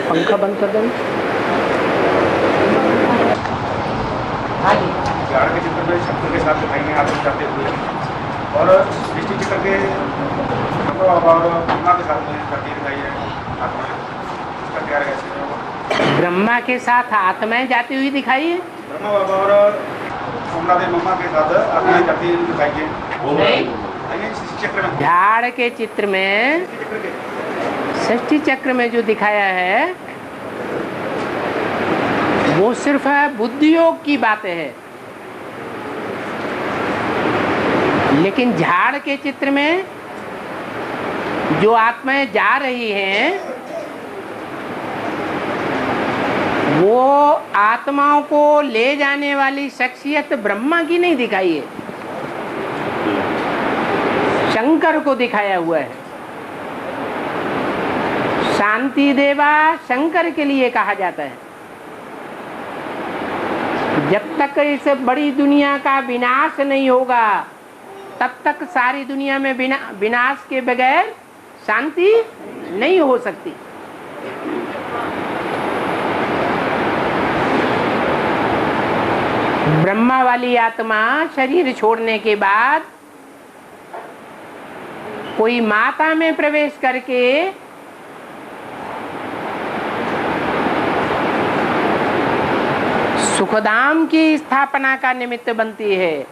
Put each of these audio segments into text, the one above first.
पंखा बंद कर देंगे। हाँ जी, झाड़ के चित्र में शब्द के साथ दिखाएंगे आप जाते हुए, और दृष्टि चित्र के ब्रह्मा के साथ में करती दिखाई है आत्माएं, उसका क्या रहेगा? ब्रह्मा के साथ आत्माएं जाती हुई दिखाई है। ब्रह्मा बाबा और कमलादेव मम्मा के साथ आत्माएं जाती हुई दिखाई है। चक्र में, झाड़ के चित्र में, षष्ठी चक्र में जो दिखाया है वो सिर्फ है बुद्धियोग की बातें है, लेकिन झाड़ के चित्र में जो आत्माएं जा रही हैं वो आत्माओं को ले जाने वाली शख्सियत ब्रह्मा की नहीं दिखाई है, शंकर को दिखाया हुआ है। शांति देवा शंकर के लिए कहा जाता है। जब तक इस बड़ी दुनिया का विनाश नहीं होगा तब तक सारी दुनिया में विनाश के बगैर शांति नहीं हो सकती। ब्रह्मा वाली आत्मा शरीर छोड़ने के बाद कोई माता में प्रवेश करके सुखधाम की स्थापना का निमित्त बनती है।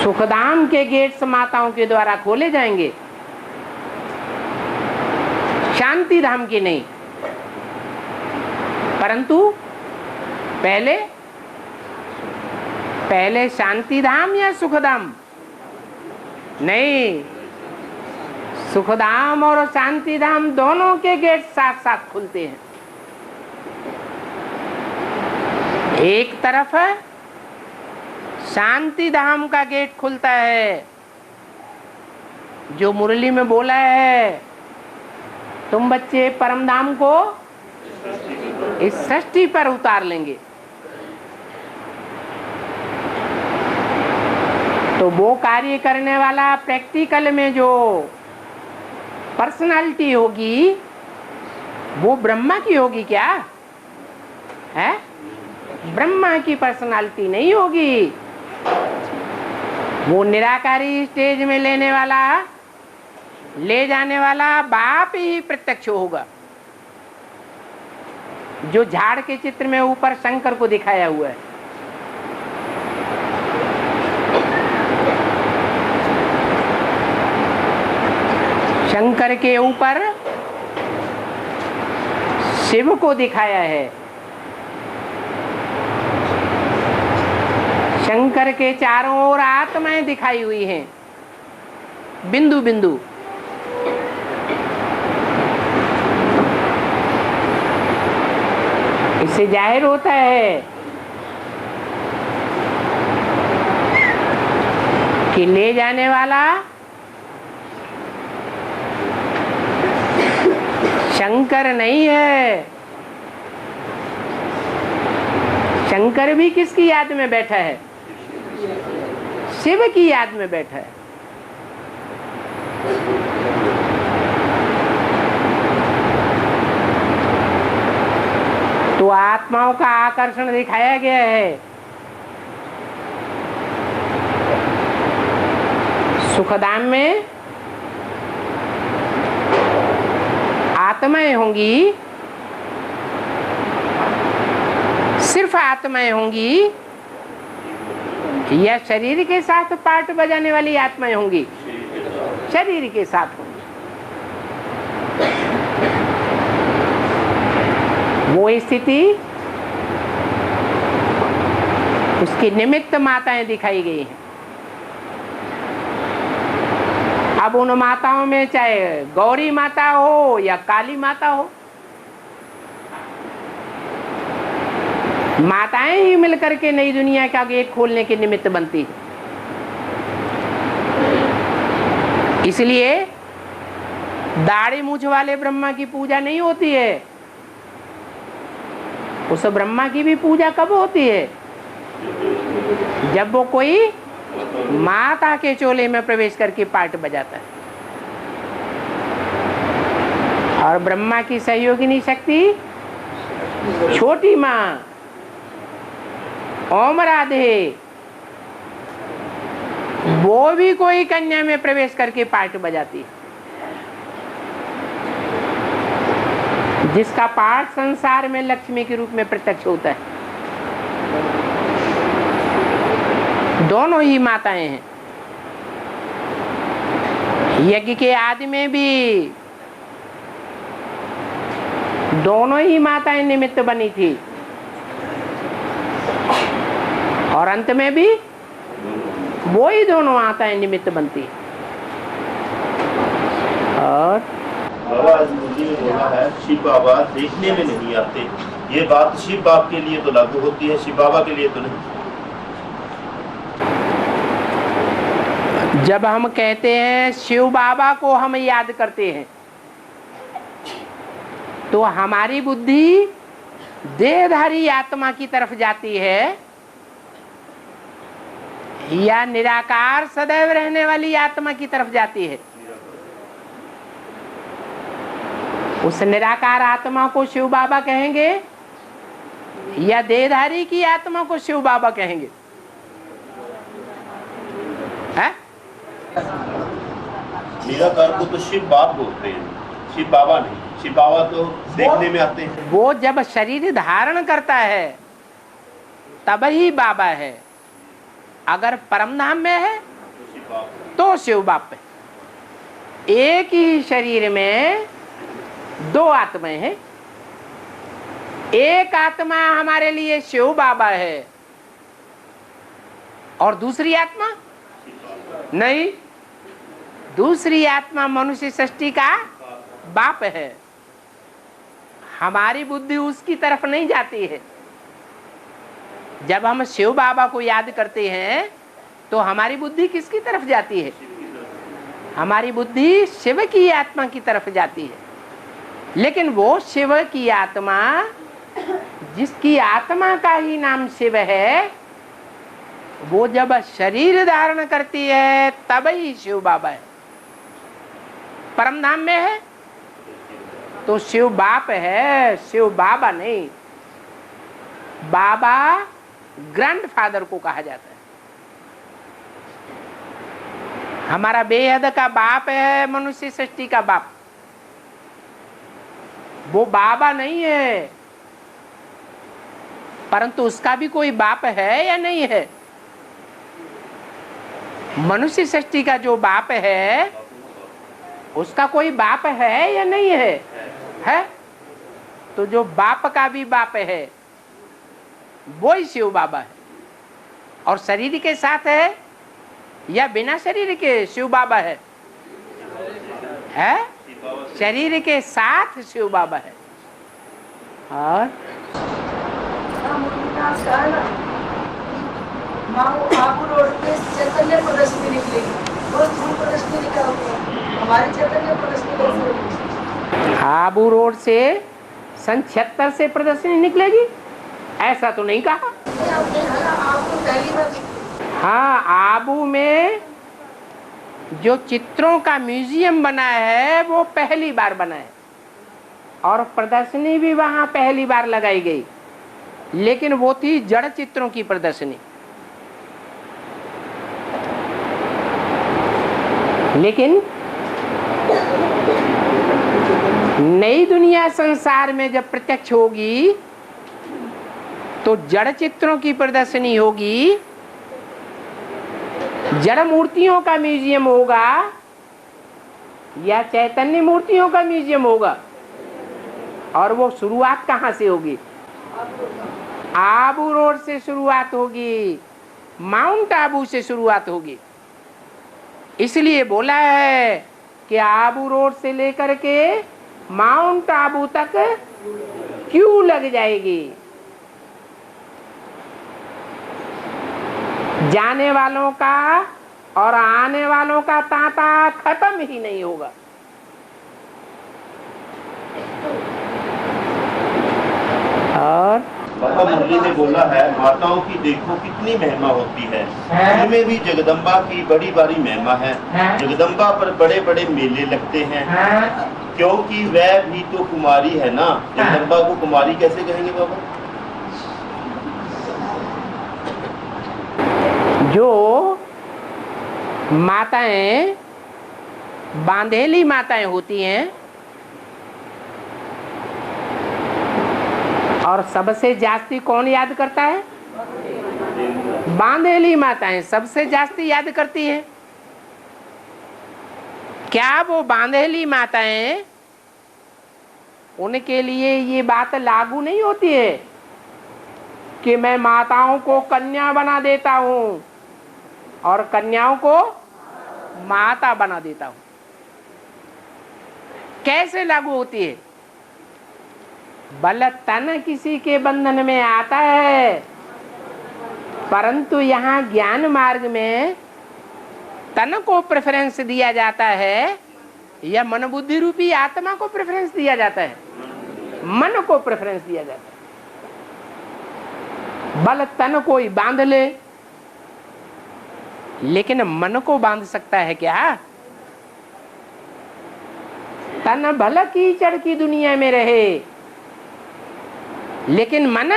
सुखधाम के गेट्स माताओं के द्वारा खोले जाएंगे, शांति धाम की नहीं। परंतु पहले शांति धाम या सुखधाम? नहीं, सुखधाम और शांति धाम दोनों के गेट साथ साथ खुलते हैं। एक तरफ शांति धाम का गेट खुलता है, जो मुरली में बोला है, तुम बच्चे परम धाम को इस सृष्टि पर उतार लेंगे। तो वो कार्य करने वाला प्रैक्टिकल में जो पर्सनालिटी होगी वो ब्रह्मा की होगी क्या है? ब्रह्मा की पर्सनालिटी नहीं होगी। वो निराकारी स्टेज में ले जाने वाला बाप ही प्रत्यक्ष होगा, जो झाड़ के चित्र में ऊपर शंकर को दिखाया हुआ है। शंकर के ऊपर शिव को दिखाया है। शंकर के चारों ओर आत्माएं दिखाई हुई हैं, बिंदु बिंदु। इससे जाहिर होता है कि ले जाने वाला शंकर नहीं है। शंकर भी किसकी याद में बैठा है? शिव की याद में बैठा है। तो आत्माओं का आकर्षण दिखाया गया है। सुखधाम में आत्माएं होंगी, सिर्फ आत्माएं होंगी, या शरीर के साथ पार्ट बजाने वाली आत्माएं होंगी? शरीर के साथ होंगी। वो स्थिति उसकी निमित्त माताएं दिखाई गई हैं। अब उन माताओं में चाहे गौरी माता हो या काली माता हो, माताएं ही मिलकर के नई दुनिया का गेट खोलने के निमित्त बनती है। इसलिए दाढ़ी मूछ वाले ब्रह्मा की पूजा नहीं होती है। उस ब्रह्मा की भी पूजा कब होती है? जब वो कोई माता के चोले में प्रवेश करके पार्ट बजाता है। और ब्रह्मा की सहयोगिनी शक्ति छोटी माँ ओम राधे, वो भी कोई कन्या में प्रवेश करके पार्ट बजाती है, जिसका पाठ संसार में लक्ष्मी के रूप में प्रत्यक्ष होता है। दोनों ही माताएं हैं। यज्ञ के आदि में भी दोनों ही माताएं निमित्त बनी थी, और अंत में भी वो ही दोनों माताएं निमित्त बनती है। और बाबा मुझे बोला है शिव बाबा देखने में नहीं आते, ये बात शिव बाबा के लिए तो लागू होती है, शिव बाबा के लिए तो नहीं। जब हम कहते हैं शिव बाबा को हम याद करते हैं, तो हमारी बुद्धि देहधारी आत्मा की तरफ जाती है या निराकार सदैव रहने वाली आत्मा की तरफ जाती है? उस निराकार आत्मा को शिव बाबा कहेंगे या देहधारी की आत्मा को शिव बाबा कहेंगे? है? निराकार को तो शिव बाप बोलते हैं, शिव बाबा नहीं। शिव बाबा तो देखने में आते हैं। वो जब शरीर धारण करता है तब ही बाबा है। अगर परमधाम में है तो शिव बाप है। एक ही शरीर में दो आत्माएं हैं। एक आत्मा हमारे लिए शिव बाबा है और दूसरी आत्मा नहीं, दूसरी आत्मा मनुष्य सृष्टि का बाप है। हमारी बुद्धि उसकी तरफ नहीं जाती है। जब हम शिव बाबा को याद करते हैं तो हमारी बुद्धि किसकी तरफ जाती है? हमारी बुद्धि शिव की आत्मा की तरफ जाती है। लेकिन वो शिव की आत्मा, जिसकी आत्मा का ही नाम शिव है, वो जब शरीर धारण करती है तब ही शिव बाबा है। परमधाम में है तो शिव बाप है, शिव बाबा नहीं। बाबा ग्रैंडफादर को कहा जाता है। हमारा बेहद का बाप है, मनुष्य सृष्टि का बाप। वो बाबा नहीं है, परंतु उसका भी कोई बाप है या नहीं है? मनुष्य सृष्टि का जो बाप है उसका कोई बाप है या नहीं है? है। तो जो बाप का भी बाप है वो ही शिव बाबा है। और शरीर के साथ है या बिना शरीर के शिव बाबा है? है? शरीर के साथ शिव बाबा है। और आबू रोड पे चैतन्य प्रदर्शनी निकलेगी, वो धूम प्रदर्शनी निकालते हैं। हमारी चैतन्य प्रदर्शनी आबू रोड से सन 76 से प्रदर्शनी निकलेगी, ऐसा तो नहीं कहा। हाँ, आबू में जो चित्रों का म्यूजियम बना है वो पहली बार बना है और प्रदर्शनी भी वहां पहली बार लगाई गई, लेकिन वो थी जड़ चित्रों की प्रदर्शनी। लेकिन नई दुनिया संसार में जब प्रत्यक्ष होगी तो जड़ चित्रों की प्रदर्शनी होगी, जड़ मूर्तियों का म्यूजियम होगा या चैतन्य मूर्तियों का म्यूजियम होगा। और वो शुरुआत कहाँ से होगी? आबू रोड से शुरुआत होगी, माउंट आबू से शुरुआत होगी। इसलिए बोला है कि आबू रोड से लेकर के माउंट आबू तक क्यों लग जाएगी। जाने वालों का और आने वालों का तांता खत्म ही नहीं होगा। और बाबा मुरली ने बोला है माताओं की देखो कितनी महिमा होती है, इनमें भी जगदम्बा की बड़ी बड़ी महिमा है। जगदम्बा पर बड़े बड़े मेले लगते हैं, क्योंकि वह भी तो कुमारी है ना। जगदम्बा को कुमारी कैसे कहेंगे बाबा? जो माताएं बांधेली माताएं होती हैं और सबसे जास्ती कौन याद करता है? बांधेली माताएं सबसे जास्ती याद करती हैं। क्या वो बांधेली माताएं, उनके लिए ये बात लागू नहीं होती है कि मैं माताओं को कन्या बना देता हूं और कन्याओं को माता बना देता हूं? कैसे लागू होती है? बल तन किसी के बंधन में आता है, परंतु यहाँ ज्ञान मार्ग में तन को प्रेफरेंस दिया जाता है या मन बुद्धि रूपी आत्मा को प्रेफरेंस दिया जाता है? मन को प्रेफरेंस दिया जाता है। बल तन कोई बांध ले, लेकिन मन को बांध सकता है क्या? तन भला कीचड़ की दुनिया में रहे, लेकिन मन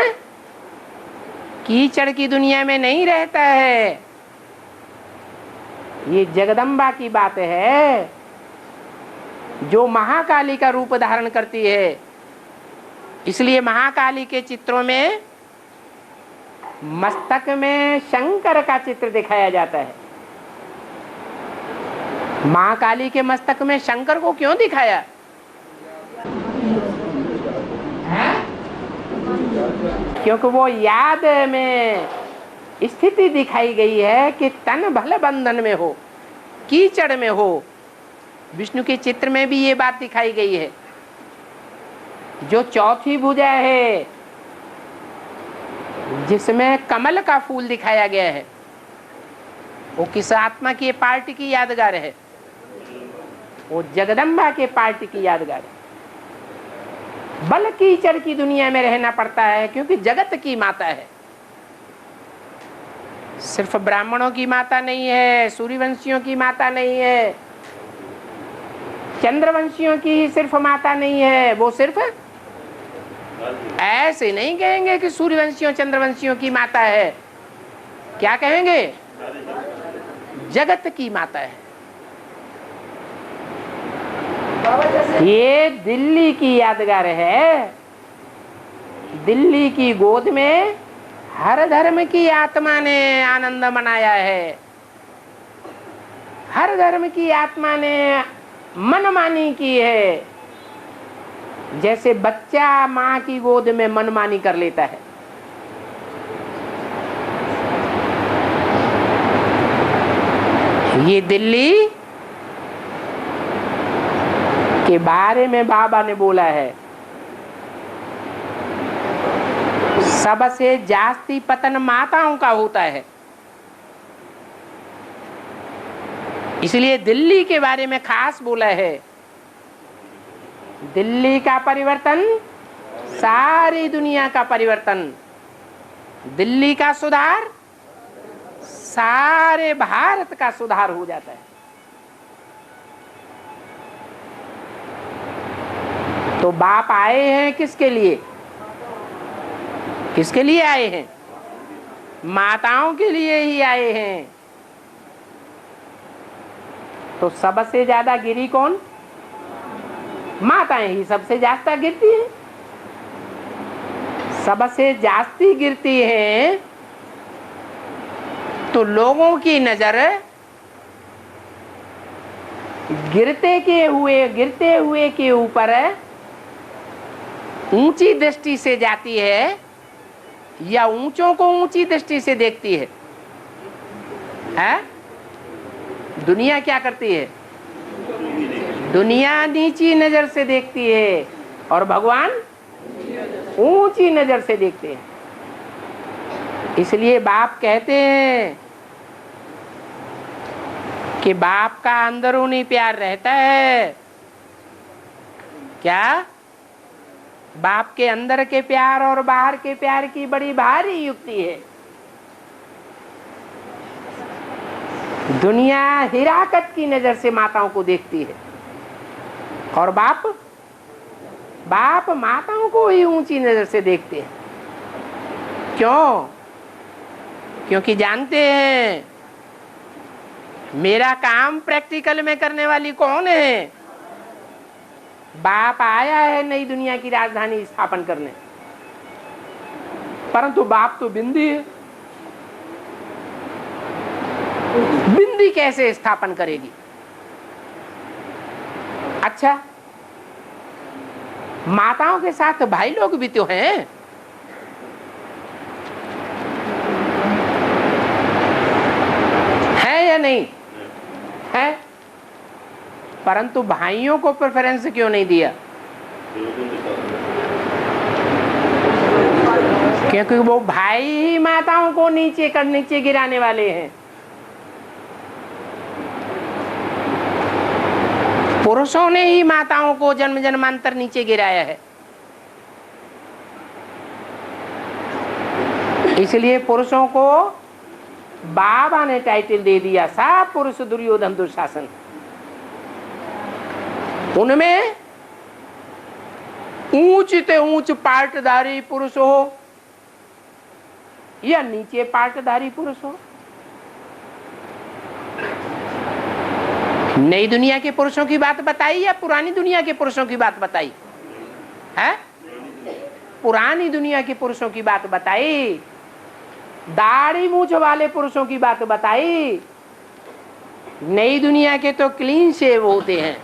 कीचड़ की दुनिया में नहीं रहता है। ये जगदम्बा की बात है जो महाकाली का रूप धारण करती है। इसलिए महाकाली के चित्रों में मस्तक में शंकर का चित्र दिखाया जाता है। महाकाली के मस्तक में शंकर को क्यों दिखाया? क्योंकि वो याद में स्थिति दिखाई गई है कि तन भले बंधन में हो, कीचड़ में हो। विष्णु के चित्र में भी ये बात दिखाई गई है। जो चौथी भुजा है जिसमें कमल का फूल दिखाया गया है, वो किस आत्मा की पार्टी की यादगार है? वो जगदम्बा के पार्टी की यादगार है। बल कीचड़ की दुनिया में रहना पड़ता है क्योंकि जगत की माता है। सिर्फ ब्राह्मणों की माता नहीं है, सूर्यवंशियों की माता नहीं है, चंद्रवंशियों की सिर्फ माता नहीं है। वो सिर्फ ऐसे नहीं कहेंगे कि सूर्यवंशियों चंद्रवंशियों की माता है। क्या कहेंगे? जगत की माता है। ये दिल्ली की यादगार है। दिल्ली की गोद में हर धर्म की आत्मा ने आनंद मनाया है। हर धर्म की आत्मा ने मनमानी की है। जैसे बच्चा माँ की गोद में मनमानी कर लेता है। ये दिल्ली के बारे में बाबा ने बोला है, सबसे जास्ती पतन माताओं का होता है। इसलिए दिल्ली के बारे में खास बोला है। दिल्ली का परिवर्तन सारी दुनिया का परिवर्तन, दिल्ली का सुधार सारे भारत का सुधार हो जाता है। तो बाप आए हैं किसके लिए? किसके लिए आए हैं? माताओं के लिए ही आए हैं। तो सबसे ज्यादा गिरी कौन? माताएं ही सबसे ज्यादा गिरती हैं। सबसे जास्ती गिरती हैं तो लोगों की नजर गिरते हुए के ऊपर ऊंची दृष्टि से जाती है या ऊंचों को ऊंची दृष्टि से देखती है? दुनिया क्या करती है? दुनिया नीची नजर से देखती है और भगवान ऊंची नजर से देखते हैं। इसलिए बाप कहते हैं कि बाप का अंदरूनी प्यार रहता है। क्या? बाप के अंदर के प्यार और बाहर के प्यार की बड़ी भारी युक्ति है। दुनिया हिराकत की नजर से माताओं को देखती है और बाप माताओं को ही ऊंची नजर से देखते हैं। क्यों? क्योंकि जानते हैं मेरा काम प्रैक्टिकल में करने वाली कौन है? बाप आया है नई दुनिया की राजधानी स्थापन करने, परंतु बाप तो बिंदी है। बिंदी कैसे स्थापन करेगी? अच्छा, माताओं के साथ भाई लोग भी तो हैं। है या नहीं है? परंतु भाइयों को प्रेफरेंस क्यों नहीं दिया? क्योंकि वो भाई ही माताओं को नीचे गिराने वाले हैं। पुरुषों ने ही माताओं को जन्म जन्मांतर नीचे गिराया है। इसलिए पुरुषों को बाबा ने टाइटल दे दिया सब पुरुष दुर्योधन दुशासन। उनमें ऊंच से ऊंच पार्टधारी पुरुष हो या नीचे पार्टधारी पुरुष हो, नई दुनिया के पुरुषों की बात बताई या पुरानी दुनिया के पुरुषों की बात बताई है? पुरानी दुनिया के पुरुषों की बात बताई, दाढ़ी मूंछ वाले पुरुषों की बात बताई। नई दुनिया के तो क्लीन शेव होते हैं,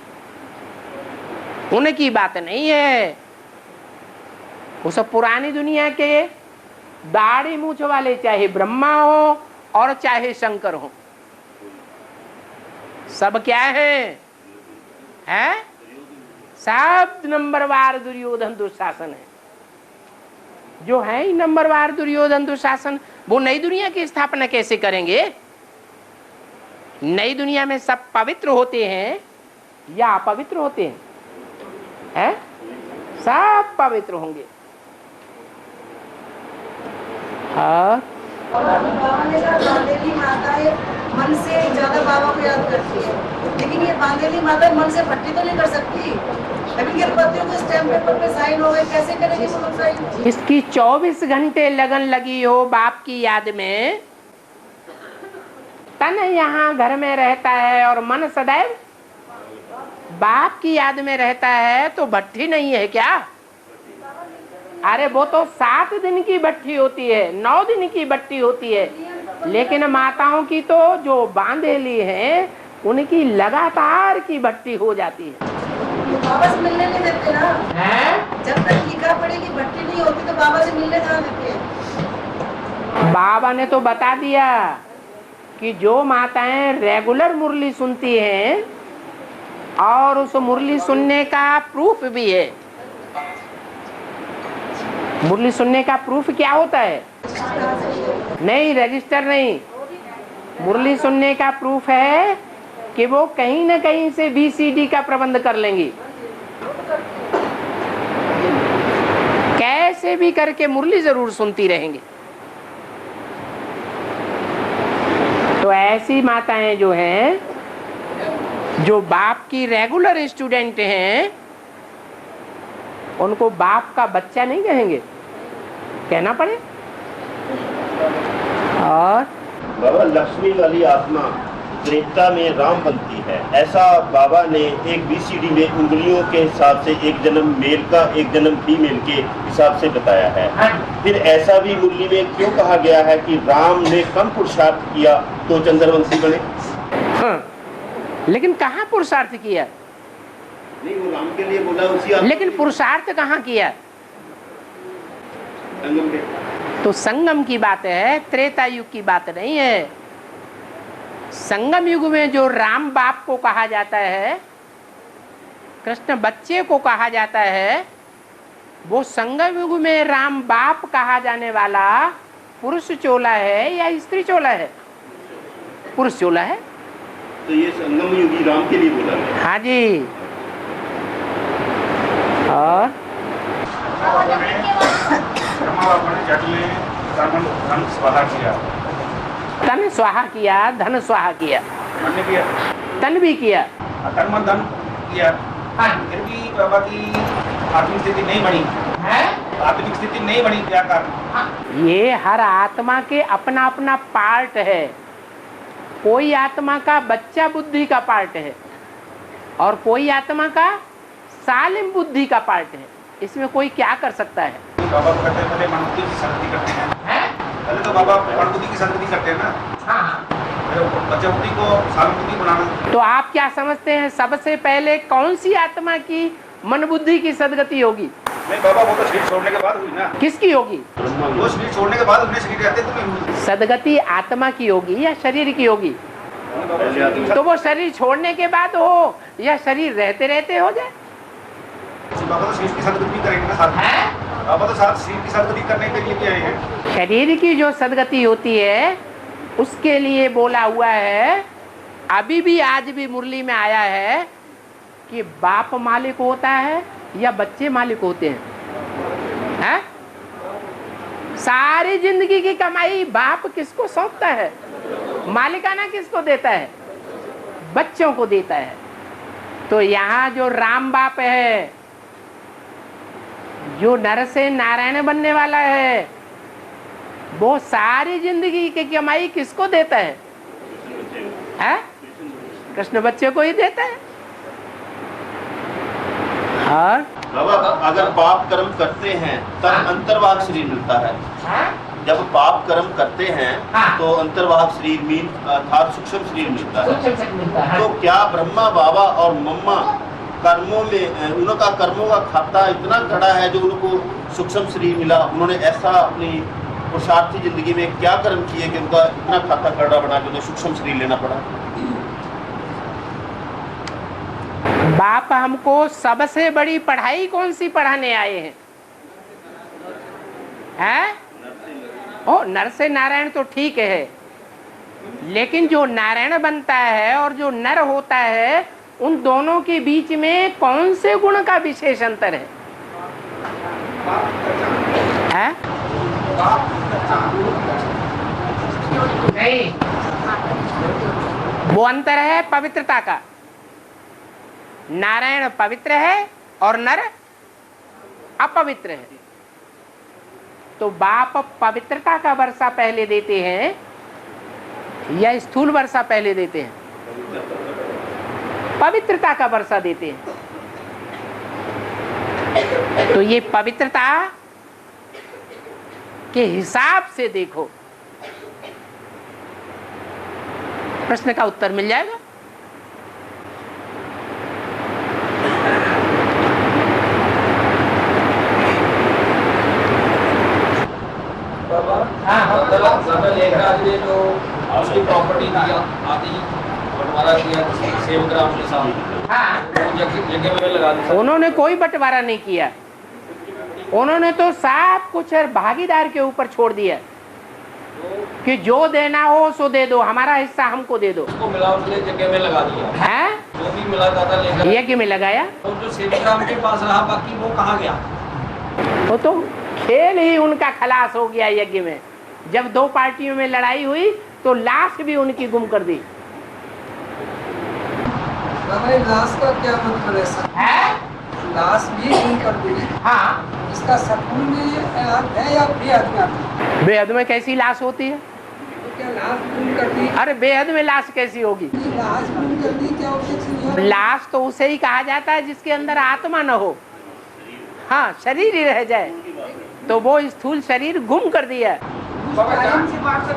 उनकी बात नहीं है। उस पुरानी दुनिया के दाढ़ी मूंछ वाले चाहे ब्रह्मा हो और चाहे शंकर हो, सब क्या है? सब नंबरवार दुर्योधन दुशासन है। जो है ही नंबरवार दुर्योधन दुशासन, वो नई दुनिया की स्थापना कैसे करेंगे? नई दुनिया में सब पवित्र होते हैं या अपवित्र होते हैं? सब पवित्र होंगे। हाँ, बाबा ने कहा बांधेली माताएं मन से ज्यादा बाबा को याद करती है, लेकिन ये बांधेली माता मन से भट्टी तो नहीं कर सकती। अभी के पतियों को स्टैम्प पेपर पे साइन हो गए, कैसे करेंगे वो लोग साइन? इसकी 24 घंटे लगन लगी हो बाप की याद में, तन यहाँ घर में रहता है और मन सदैव बाप की याद में रहता है, तो भट्टी नहीं है क्या? अरे वो तो 7 दिन की भट्टी होती है, 9 दिन की भट्टी होती है, लेकिन माताओं की तो जो बांधेली है उनकी लगातार की भट्टी हो जाती है। बाबा से मिलने नहीं देते ना। जब तक टीका पड़ेगी भट्टी नहीं होती तो बाबा से मिलने कहाँ देते हैं? बाबा ने तो बता दिया कि जो माताएं रेगुलर मुरली सुनती हैं और उस मुरली सुनने का प्रूफ भी है। मुरली सुनने का प्रूफ क्या होता है? नहीं, रजिस्टर नहीं। मुरली सुनने का प्रूफ है कि वो कहीं ना कहीं से VCD का प्रबंध कर लेंगी, कैसे भी करके मुरली जरूर सुनती रहेंगी। तो ऐसी माताएं जो हैं, जो बाप की रेगुलर स्टूडेंट हैं, उनको बाप का बच्चा नहीं कहेंगे, कहना पड़े। और बाबा, लक्ष्मी वाली आत्मा त्रेता में राम बनती है, ऐसा बाबा ने एक VCD में उंगलियों के हिसाब से एक जन्म मेल का एक जन्म फीमेल के हिसाब से बताया है। फिर ऐसा भी मुरली में क्यों कहा गया है कि राम ने कम पुरुषार्थ किया तो चंद्रवंशी बने? हाँ, लेकिन कहाँ पुरुषार्थ किया? नहीं, वो राम के लिए बोला उसी, लेकिन पुरुषार्थ कहाँ किया? संगम के। तो संगम की बात है, त्रेता युग की बात नहीं है। संगम युग में जो राम बाप को कहा जाता है, कृष्ण बच्चे को कहा जाता है, वो संगम युग में राम बाप कहा जाने वाला पुरुष चोला है या स्त्री चोला है? पुरुष चोला है। तो ये संगम युगी राम के लिए बोला है। हाँ जी। और ब्रह्मा बाबा ने जट में धन स्वाहा किया, तन स्वाहा किया, धन स्वाहा किया, मन ने किया, तन भी किया, तन मन धन किया, फिर भी बाबा की आत्मिक स्थिति नहीं बनी, आत्मिक स्थिति नहीं बनी, क्या कारण? ये हर आत्मा के अपना अपना पार्ट है। कोई आत्मा का बच्चा बुद्धि का पार्ट है और कोई आत्मा का सालिम बुद्धि का पार्ट है। इसमें कोई क्या कर सकता है? बाबा को कहते हैं पहले मन बुद्धि की संगति करते हैं, पहले तो बाबा मन बुद्धि की संगति करते हैं ना, बच्चा बुद्धि को सालिम बुद्धि बनाना। तो आप क्या समझते हैं सबसे पहले कौन सी आत्मा की मन बुद्धि की सदगति होगी? नहीं बाबा, वो तो शरीर छोड़ने के बाद हुई ना। किसकी होगी? वो शरीर छोड़ने के बाद अपने शरीर रहते तो नहीं हुई। सदगति आत्मा की होगी या शरीर की होगी? तो वो शरीर छोड़ने के बाद हो या शरीर रहते रहते हो जाए? बाबा तो शरीर की सदगति करेंगे ना साथ में। बाबा तो साथ शरीर की सदगति करने के लिए भी आए हैं। शरीर की जो सदगति होती है उसके लिए बोला हुआ है, अभी भी आज भी मुरली में आया है कि बाप मालिक होता है या बच्चे मालिक होते हैं? सारी जिंदगी की कमाई बाप किसको सौंपता है? मालिकाना किसको देता है? बच्चों को देता है। तो यहाँ जो राम बाप है, जो नर से नारायण बनने वाला है, वो सारी जिंदगी की कमाई किसको देता है? कृष्ण बच्चे को ही देता है। और बाबा अगर पाप कर्म करते हैं तब अंतर्वाग शरीर मिलता है। जब पाप कर्म करते हैं तो अंतर्वाग शरीर मीन अर्थात सूक्ष्म शरीर मिलता है। तो क्या ब्रह्मा बाबा और मम्मा कर्मों में उनका कर्मों का खाता इतना कड़ा है जो उनको सूक्ष्म शरीर मिला? उन्होंने ऐसा अपनी पुरुषार्थी जिंदगी में क्या कर्म किए कि उनका इतना खाता कड़ा बना कि उन्हें सूक्ष्म शरीर लेना पड़ा? बाप हमको सबसे बड़ी पढ़ाई कौन सी पढ़ाने आए हैं? ओ नर से नारायण तो ठीक है, लेकिन जो नारायण बनता है और जो नर होता है, उन दोनों के बीच में कौन से गुण का विशेष अंतर है? नहीं, वो अंतर है पवित्रता का। नारायण पवित्र है और नर अपवित्र है। तो बाप पवित्रता का वर्षा पहले देते हैं या स्थूल वर्षा पहले देते हैं? पवित्रता का वर्षा देते हैं। तो ये पवित्रता के हिसाब से देखो, प्रश्न का उत्तर मिल जाएगा। जो उसकी प्रॉपर्टी दिया आदि बंटवारा किया सेवग्राम के साथ, जगह में लगा दिया। उन्होंने कोई बंटवारा नहीं किया, उन्होंने तो सब कुछ भागीदार के ऊपर छोड़ दिया कि जो देना हो सो दे दो, हमारा हिस्सा हमको दे दो। उसको मिला, उसने जगह में लगा दिया है, जो भी मिला था लेकर यज्ञ में लगाया। तो जो सेवग्राम के पास रहा बाकी वो कहाँ गया? वो तो खेल ही उनका खलास हो गया यज्ञ में। जब दो पार्टियों में लड़ाई हुई तो लाश भी उनकी गुम कर दी। लाश का क्या मतलब है? लाश भी गुम कर दी। हाँ, इसका सकुन में है या बेहद में? बेहद में कैसी लाश होती है? तो क्या लाश गुम कर दी? अरे बेहद में लाश कैसी होगी? लाश गुम कर दी क्या? लाश तो उसे ही कहा जाता है जिसके अंदर आत्मा न हो। हाँ, शरीर ही रह जाए, तो वो स्थूल शरीर गुम कर दिया जान से मार कर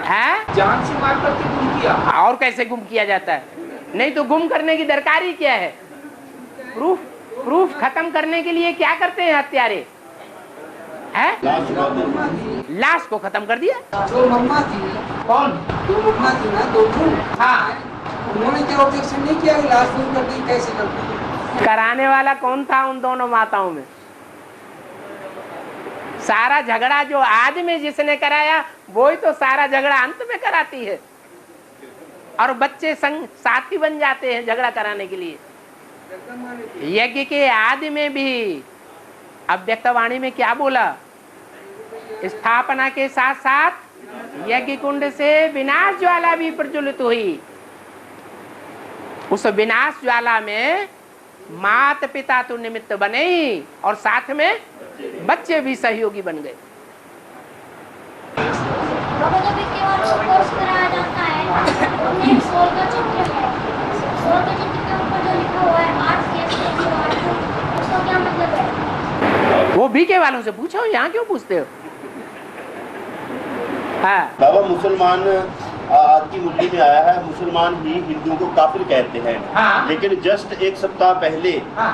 है। जान से मार कर गुम किया। और कैसे गुम किया जाता है? नहीं तो गुम करने की दरकारी क्या है? प्रूफ खत्म करने के लिए क्या करते हैं हत्यारे? लाश को खत्म कर दिया। जो मम्मा थी, कौन? जो मम्मा थी ना, दो हाँ, उन्होंने क्या ऑब्जेक्शन नहीं किया कि लाश गुम कर दी? कैसे कर दी? कराने वाला कौन था उन दोनों माताओं में? सारा झगड़ा जो आज में जिसने कराया वो ही तो सारा झगड़ा अंत में कराती है, और बच्चे संग साथी बन जाते हैं झगड़ा कराने के लिए। यज्ञ के आदि में भी अव्यक्तवाणी में क्या बोला? स्थापना के साथ साथ यज्ञ कुंड से विनाश ज्वाला भी प्रज्वलित हुई। उस विनाश ज्वाला में माता पिता तो निमित्त बने ही और साथ में बच्चे भी सहयोगी बन गए। बाबा जब केवल कोर्स कराया जाता है, हमने एक सोल का चित्र है, सोल के चित्र के ऊपर जो लिखा हुआ है उसका क्या मतलब है? वो बीके वालों से पूछो, यहाँ क्यों पूछते हो? हाँ। बाबा मुसलमान आज की मुद्दे में आया है, मुसलमान ही हिंदुओं को काफिर कहते हैं। हाँ। लेकिन जस्ट एक सप्ताह पहले हाँ।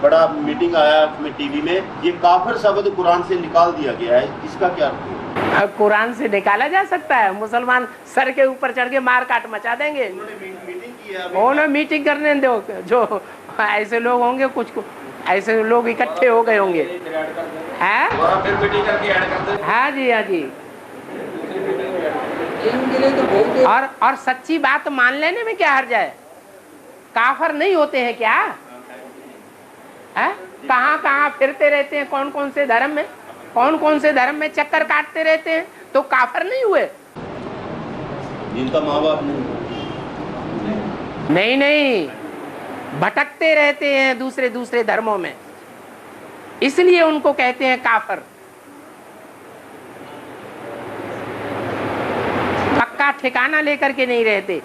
बड़ा मीटिंग आया टीवी में, ये काफिर शब्द कुरान से निकाल दिया गया है, इसका क्या अर्थ है? अब कुरान से निकाला जा सकता है? मुसलमान सर के ऊपर चढ़ के मार काट मचा देंगे। उन्होंने मीटिंग करने दो, जो ऐसे लोग होंगे, कुछ ऐसे लोग इकट्ठे हो गए होंगे। हाँ हाँ जी, हाँ जी। और सच्ची बात मान लेने में क्या हर्ज है? काफिर नहीं होते हैं क्या? है? कहाँ कहाँ फिरते रहते हैं, कौन कौन से धर्म में चक्कर काटते रहते हैं, तो काफिर नहीं हुए? जिनका माँ बाप नहीं, भटकते रहते हैं दूसरे धर्मों में, इसलिए उनको कहते हैं काफिर। पक्का ठिकाना लेकर के नहीं रहते।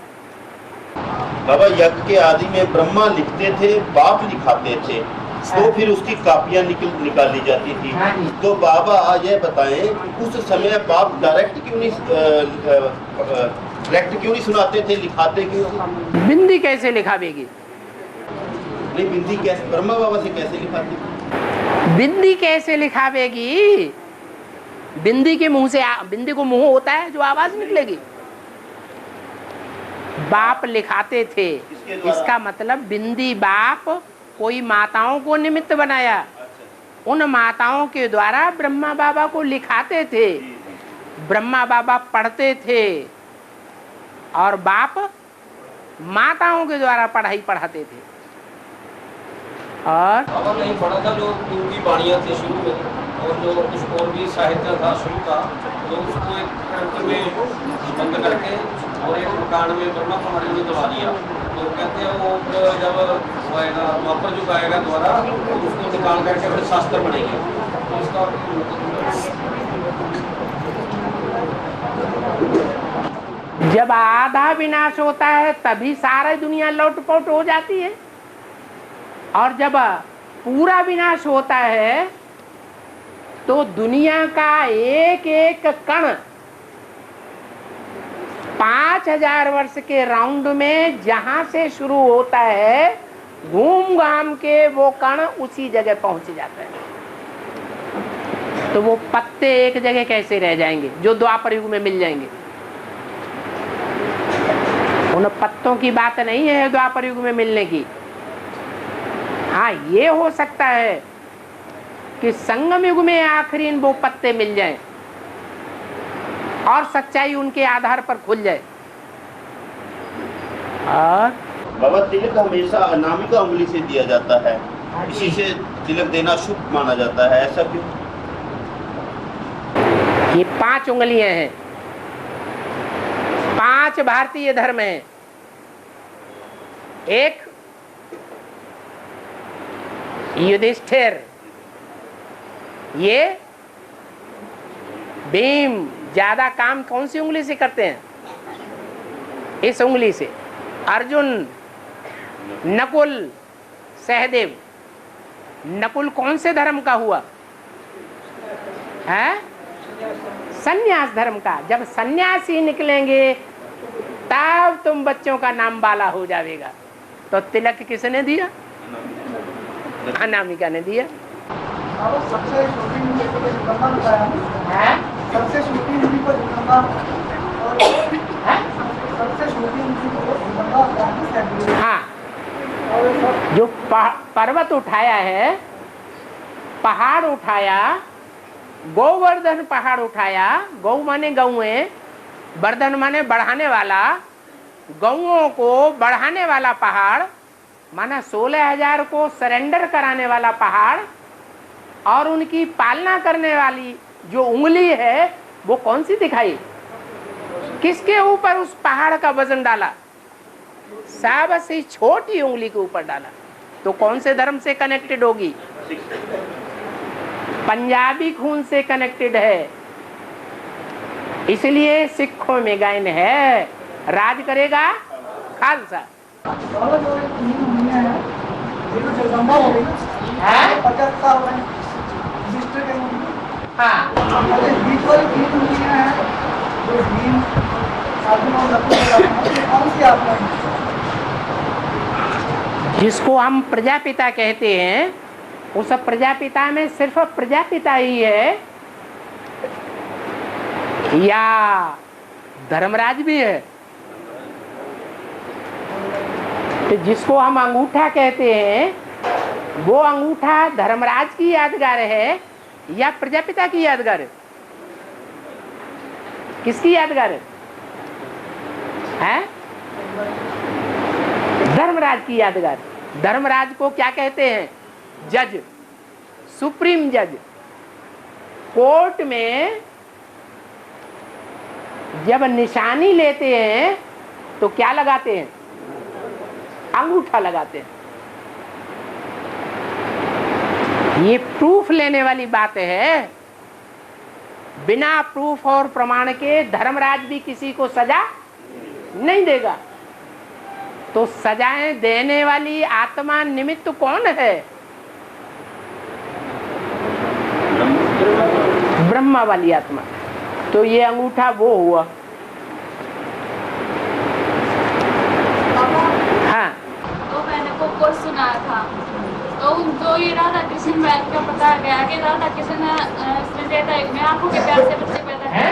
बाबा यज्ञ के आदि में ब्रह्मा लिखते थे, बाप लिखाते थे, तो फिर उसकी कापियां निकाली जाती थी। तो बाबा यह बताएं, उस समय बाप डायरेक्ट क्यों नहीं सुनाते थे, लिखाते क्यों? बिंदी कैसे लिखावेगी? नहीं, बिंदी कैसे ब्रह्मा बाबा से कैसे लिखाते? बिंदी कैसे लिखावेगी? बिंदी के मुंह से, बिंदी को मुंह होता है जो आवाज निकलेगी। बाप लिखाते थे, इसका मतलब बिंदी बाप कोई माताओं को निमित्त बनाया, उन माताओं के द्वारा ब्रह्मा बाबा को लिखाते थे, ब्रह्मा बाबा पढ़ते थे और बाप माताओं के द्वारा पढ़ाई पढ़ाते थे। और बाबा कहीं पढ़ा था जो उनकी वाणियाँ थी शुरू में, और जो कुछ और भी साहित्य था शुरू का, तो उसको एक ग्रंथ में बंद करके और एक मकान में ब्रह्मा कुमारी में दबा दिया। तो कहते हैं वो जब आएगा वापस जो आएगा द्वारा, तो उसको निकाल करके फिर शास्त्र बनेंगे। तो इसका जब आधा विनाश होता है तभी सारी दुनिया लौटपोट हो जाती है, और जब पूरा विनाश होता है तो दुनिया का एक एक कण 5000 वर्ष के राउंड में जहां से शुरू होता है, घूम घाम के वो कण उसी जगह पहुंच जाता है। तो वो पत्ते एक जगह कैसे रह जाएंगे जो द्वापर युग में मिल जाएंगे? उन पत्तों की बात नहीं है द्वापर युग में मिलने की। हाँ, ये हो सकता है कि संगम युग में आखिरी वो पत्ते मिल जाएं और सच्चाई उनके आधार पर खुल जाए। और बाबा तिलक हमेशा अनामिका उंगली से दिया जाता है, इसी से तिलक देना शुभ माना जाता है, ऐसा क्यों? ये 5 उंगलियां हैं, 5 भारतीय धर्म हैं। एक युधिष्ठिर, ये भीम ज्यादा काम कौन सी उंगली से करते हैं? इस उंगली से। अर्जुन, नकुल, सहदेव। नकुल कौन से धर्म का हुआ है? सन्यास धर्म का। जब सन्यासी निकलेंगे तब तुम बच्चों का नाम बाला हो जाएगा। तो तिलक किसने दिया? अनामिका ने दिया। सबसे छोटी उंगली को ब्रह्मा बताया है, सबसे छोटी उंगली को ब्रह्मा, सबसे छोटी उंगली को ब्रह्मा बताया है। हाँ, जो पर्वत उठाया है, पहाड़ उठाया, गोवर्धन पहाड़ उठाया। गौ माने गौएं, वर्धन माने बढ़ाने वाला, गौओं को बढ़ाने वाला पहाड़, माना 16,000 को सरेंडर कराने वाला पहाड़, और उनकी पालना करने वाली जो उंगली है वो कौन सी दिखाई? किसके ऊपर उस पहाड़ का वजन डाला? सबसे छोटी उंगली के ऊपर डाला। तो कौन से धर्म से कनेक्टेड होगी? पंजाबी खून से कनेक्टेड है। इसलिए सिखों में गायन है, राज करेगा खालसा। बाबा जो ये तीन उंगलियां हैं, ये तो जगदम्बा हो गई, 50 साल में विशिष्ट के हाँ, ये बीच वाली तीन उंगलियां हैं जो भीम अर्जुन और नकुल के कौन सी आत्मा है? जिसको हम प्रजापिता कहते हैं, उस प्रजापिता में सिर्फ प्रजापिता ही है या धर्मराज भी है? तो जिसको हम अंगूठा कहते हैं, वो अंगूठा धर्मराज की यादगार है या प्रजापिता की यादगार है? किसकी यादगार है? धर्मराज की यादगार। धर्मराज को क्या कहते हैं? जज, सुप्रीम जज। कोर्ट में जब निशानी लेते हैं तो क्या लगाते हैं? अंगूठा लगाते हैं। ये प्रूफ लेने वाली बात है। बिना प्रूफ और प्रमाण के धर्मराज भी किसी को सजा नहीं देगा। तो सजाएं देने वाली आत्मा निमित्त कौन है? ब्रह्मा वाली आत्मा। तो ये अंगूठा वो हुआ। हाँ, तो मैंने को कोर्स सुनाया था, तो जो ये राधा कृष्ण मैथ का पता गया कि राधा कृष्ण त्रेता युग में आंखों के प्यार से बच्चे पैदा करेंगे।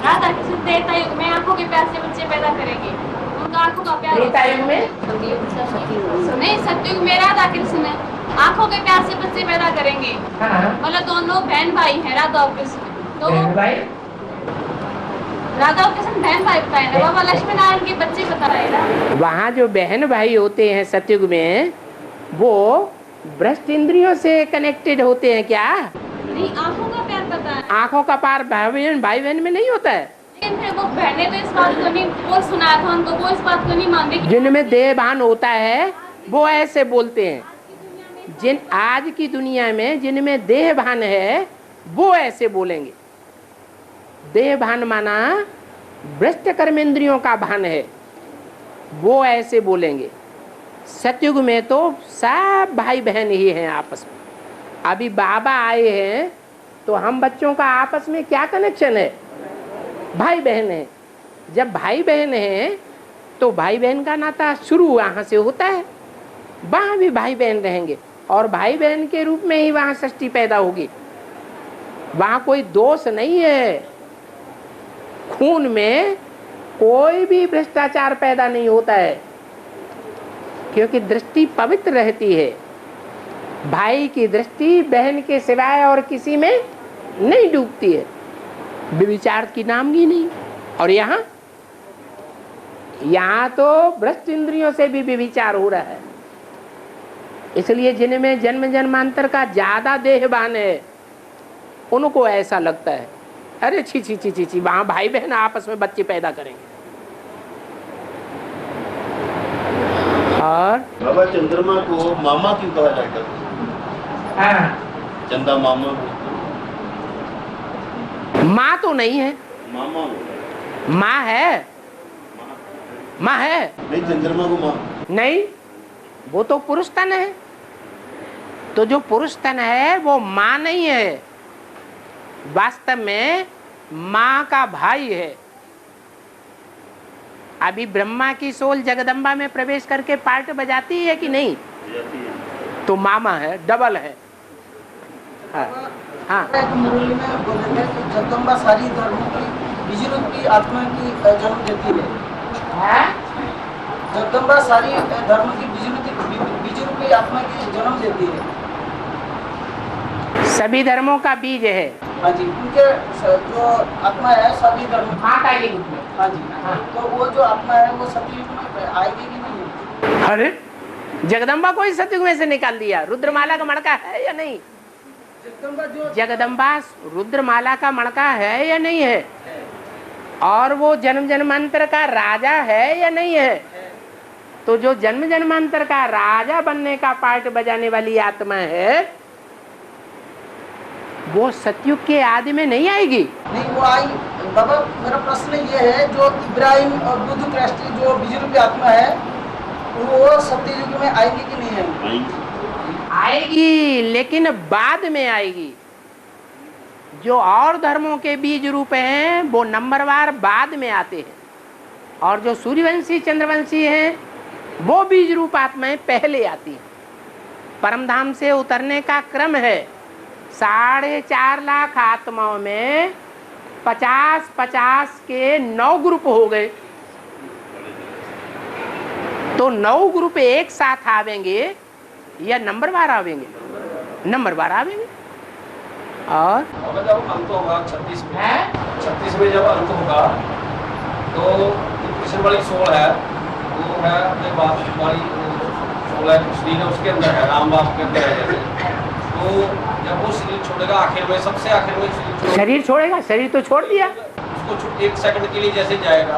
राधा कृष्ण त्रेता युग में आंखों के प्यार से बच्चे पैदा करेंगे। उनका आंखों का प्यार त्रेता युग में नहीं, सतयुग में राधा कृष्ण आंखों के प्यार से बच्चे पैदा करेंगे। मतलब दोनों बहन भाई हैं, राधा और कृष्ण। तो राधा और कृष्ण बहन भाई बताए ना, बाबा लक्ष्मी नारायण के बच्चे बता रहे ना। वहाँ जो बहन भाई होते हैं सतयुग में, वो भ्रष्ट इंद्रियों से कनेक्टेड होते हैं क्या? नहीं, आंखों का प्यार पता है। आंखों का पार भाई बहन में नहीं होता है। लेकिन फिर वो बहने तो इस बात को नहीं, वो सुनाया था उनको, वो इस बात को नहीं मानते। जिनमें देह भान होता है वो ऐसे बोलते हैं। जिन आज की दुनिया में जिनमें देह भान है वो ऐसे बोलेंगे। देह भान माना भ्रष्ट कर्मेंद्रियों का भान है, वो ऐसे बोलेंगे। सतयुग में तो सब भाई बहन ही हैं आपस में। अभी बाबा आए हैं तो हम बच्चों का आपस में क्या कनेक्शन है? भाई बहन है। जब भाई बहन है तो भाई बहन का नाता शुरू वहाँ से होता है। वहाँ भी भाई बहन रहेंगे और भाई बहन के रूप में ही वहाँ सृष्टि पैदा होगी। वहाँ कोई दोष नहीं है। खून में कोई भी भ्रष्टाचार पैदा नहीं होता है, क्योंकि दृष्टि पवित्र रहती है। भाई की दृष्टि बहन के सिवाय और किसी में नहीं डूबती है। विचार की नाम ही नहीं। और यहाँ तो भ्रष्ट इंद्रियों से भी विचार हो रहा है। इसलिए जिनमें जन्म जन्मांतर का ज्यादा देहभान है उनको ऐसा लगता है, अरे छी छी छी छी छी, वहां भाई बहन आपस में बच्चे पैदा करेंगे। और बाबा चंद्रमा को मामा क्यों कहा जाता है? चंदा मामा माँ तो नहीं है। मामा माँ है, माँ है नहीं, चंद्रमा को माँ नहीं, वो तो पुरुष तन है। तो जो पुरुष तन है वो माँ नहीं है, वास्तव में माँ का भाई है। अभी ब्रह्मा की सोल जगदम्बा में प्रवेश करके पार्ट बजाती है कि नहीं? तो मामा है, डबल है। हाँ, मुरली में बोलेंगे कि जगदम्बा सारी धर्मों की बीज रूप की आत्मा की जन्म देती है। जगदम्बा सारी धर्म की बीज रूप की आत्मा की जन्म देती है। सभी धर्मों का बीज है। हाँ जी, उनके जो आत्मा है सभी धर्म माता के रूप में। हाँ जी, तो वो जो आत्मा है वो सतयुग में आएगी कि नहीं? अरे जगदम्बा को ही सतयुग में से निकाल दिया। रुद्रमाला का मड़का है या नहीं? जगदम्बा रुद्रमाला का मणका है या नहीं है, और वो जन्म जन्मांतर का राजा है या नहीं है। तो जो जन्म जन्मांतर का राजा बनने का पार्ट बजाने वाली आत्मा है वो सतयुग के आदि में नहीं आएगी। नहीं वो आई बाबा, मेरा प्रश्न ये है, जो इब्राहिम और बुद्ध क्राइस्ट जो बीज रूपी आत्मा है वो सत्ययुग में आएगी कि नहीं आएगी? आएगी, लेकिन बाद में आएगी। जो और धर्मों के बीज रूप हैं वो नंबरवार बाद में आते हैं, और जो सूर्यवंशी चंद्रवंशी हैं वो बीज रूप आत्माएं पहले आती हैं। परमधाम से उतरने का क्रम है, 4.5 लाख आत्माओं में 50-50 के 9 ग्रुप हो गए, तो 9 ग्रुप एक साथ आवेंगे या नंबरवार आवेंगे? नंबरवार आवेंगे। और जब अंत होगा 36 में जब अंत होगा तो कृष्ण वाली सोल है वो है अपने बाप वाली सोल है, शरीर है उसके अंदर है, राम बाप के अंदर है जैसे। तो जब वो शरीर छोड़ेगा आखिर में, सबसे आखिर में शरीर छोड़ेगा, शरीर तो छोड़ दिया, उसको 1 सेकंड के लिए जैसे जाएगा,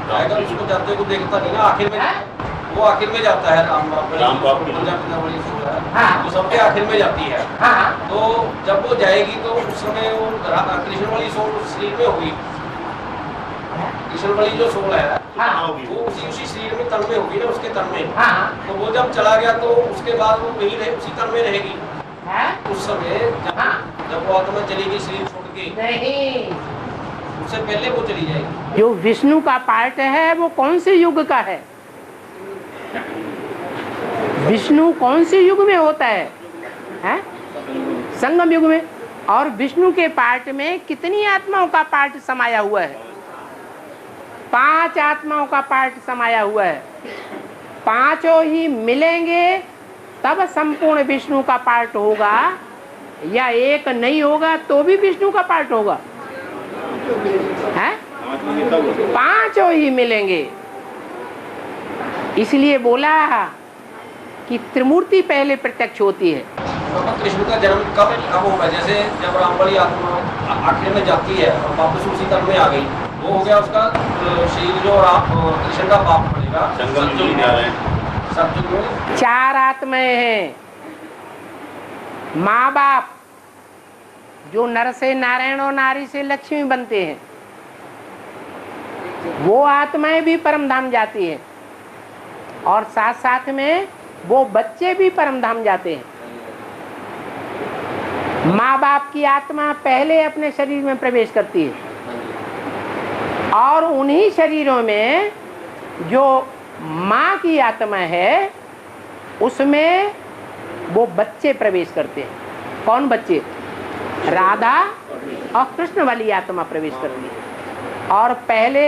जाएगा उसको जाते को देखता नहीं ना, आखिर में वो आखिर में जाता है राम बाप वाली सोल है तो सबके आखिर में जाती है। तो जब वो जाएगी तो उस समय वो कृष्ण वाली सोल उस शरीर में होगी, कृष्ण वाली जो सोल है वो उसी शरीर में तन में होगी ना, उसके तन में। तो वो जब चला गया तो उसके बाद वो वहीं रहे, उसी तन में रहेगी। उस समय जब वो आत्मा चलेगी शरीर छोड़ के, नहीं उससे पहले वो चली जाएगी। जो विष्णु का पार्ट है वो कौन से युग का है? विष्णु कौन से युग में होता है? संगम युग में। और विष्णु के पार्ट में कितनी आत्माओं का पार्ट समाया हुआ है? 5 आत्माओं का पार्ट समाया हुआ है। 5 ही मिलेंगे तब संपूर्ण विष्णु का पार्ट होगा, या एक नहीं होगा तो भी विष्णु का पार्ट होगा? है 5 ही मिलेंगे। इसलिए बोला कि त्रिमूर्ति पहले प्रत्यक्ष होती है। कृष्ण का जन्म कब होगा? जैसे जब राम वाली आत्मा आखिर में जाती है और वापस उसी तन में आ गई, वो हो गया उसका शरीर जो कृष्ण का पाप पड़ेगा। सतयुग में 4 आत्माएं हैं। माँ बाप जो नर से नारायण और नारी से लक्ष्मी बनते हैं, वो आत्माएं भी परमधाम जाती हैं, और साथ साथ में वो बच्चे भी परमधाम जाते हैं। माँ बाप की आत्मा पहले अपने शरीर में प्रवेश करती है, और उन्हीं शरीरों में जो माँ की आत्मा है उसमें वो बच्चे प्रवेश करते हैं। कौन बच्चे? राधा और कृष्ण वाली आत्मा प्रवेश करती है, और पहले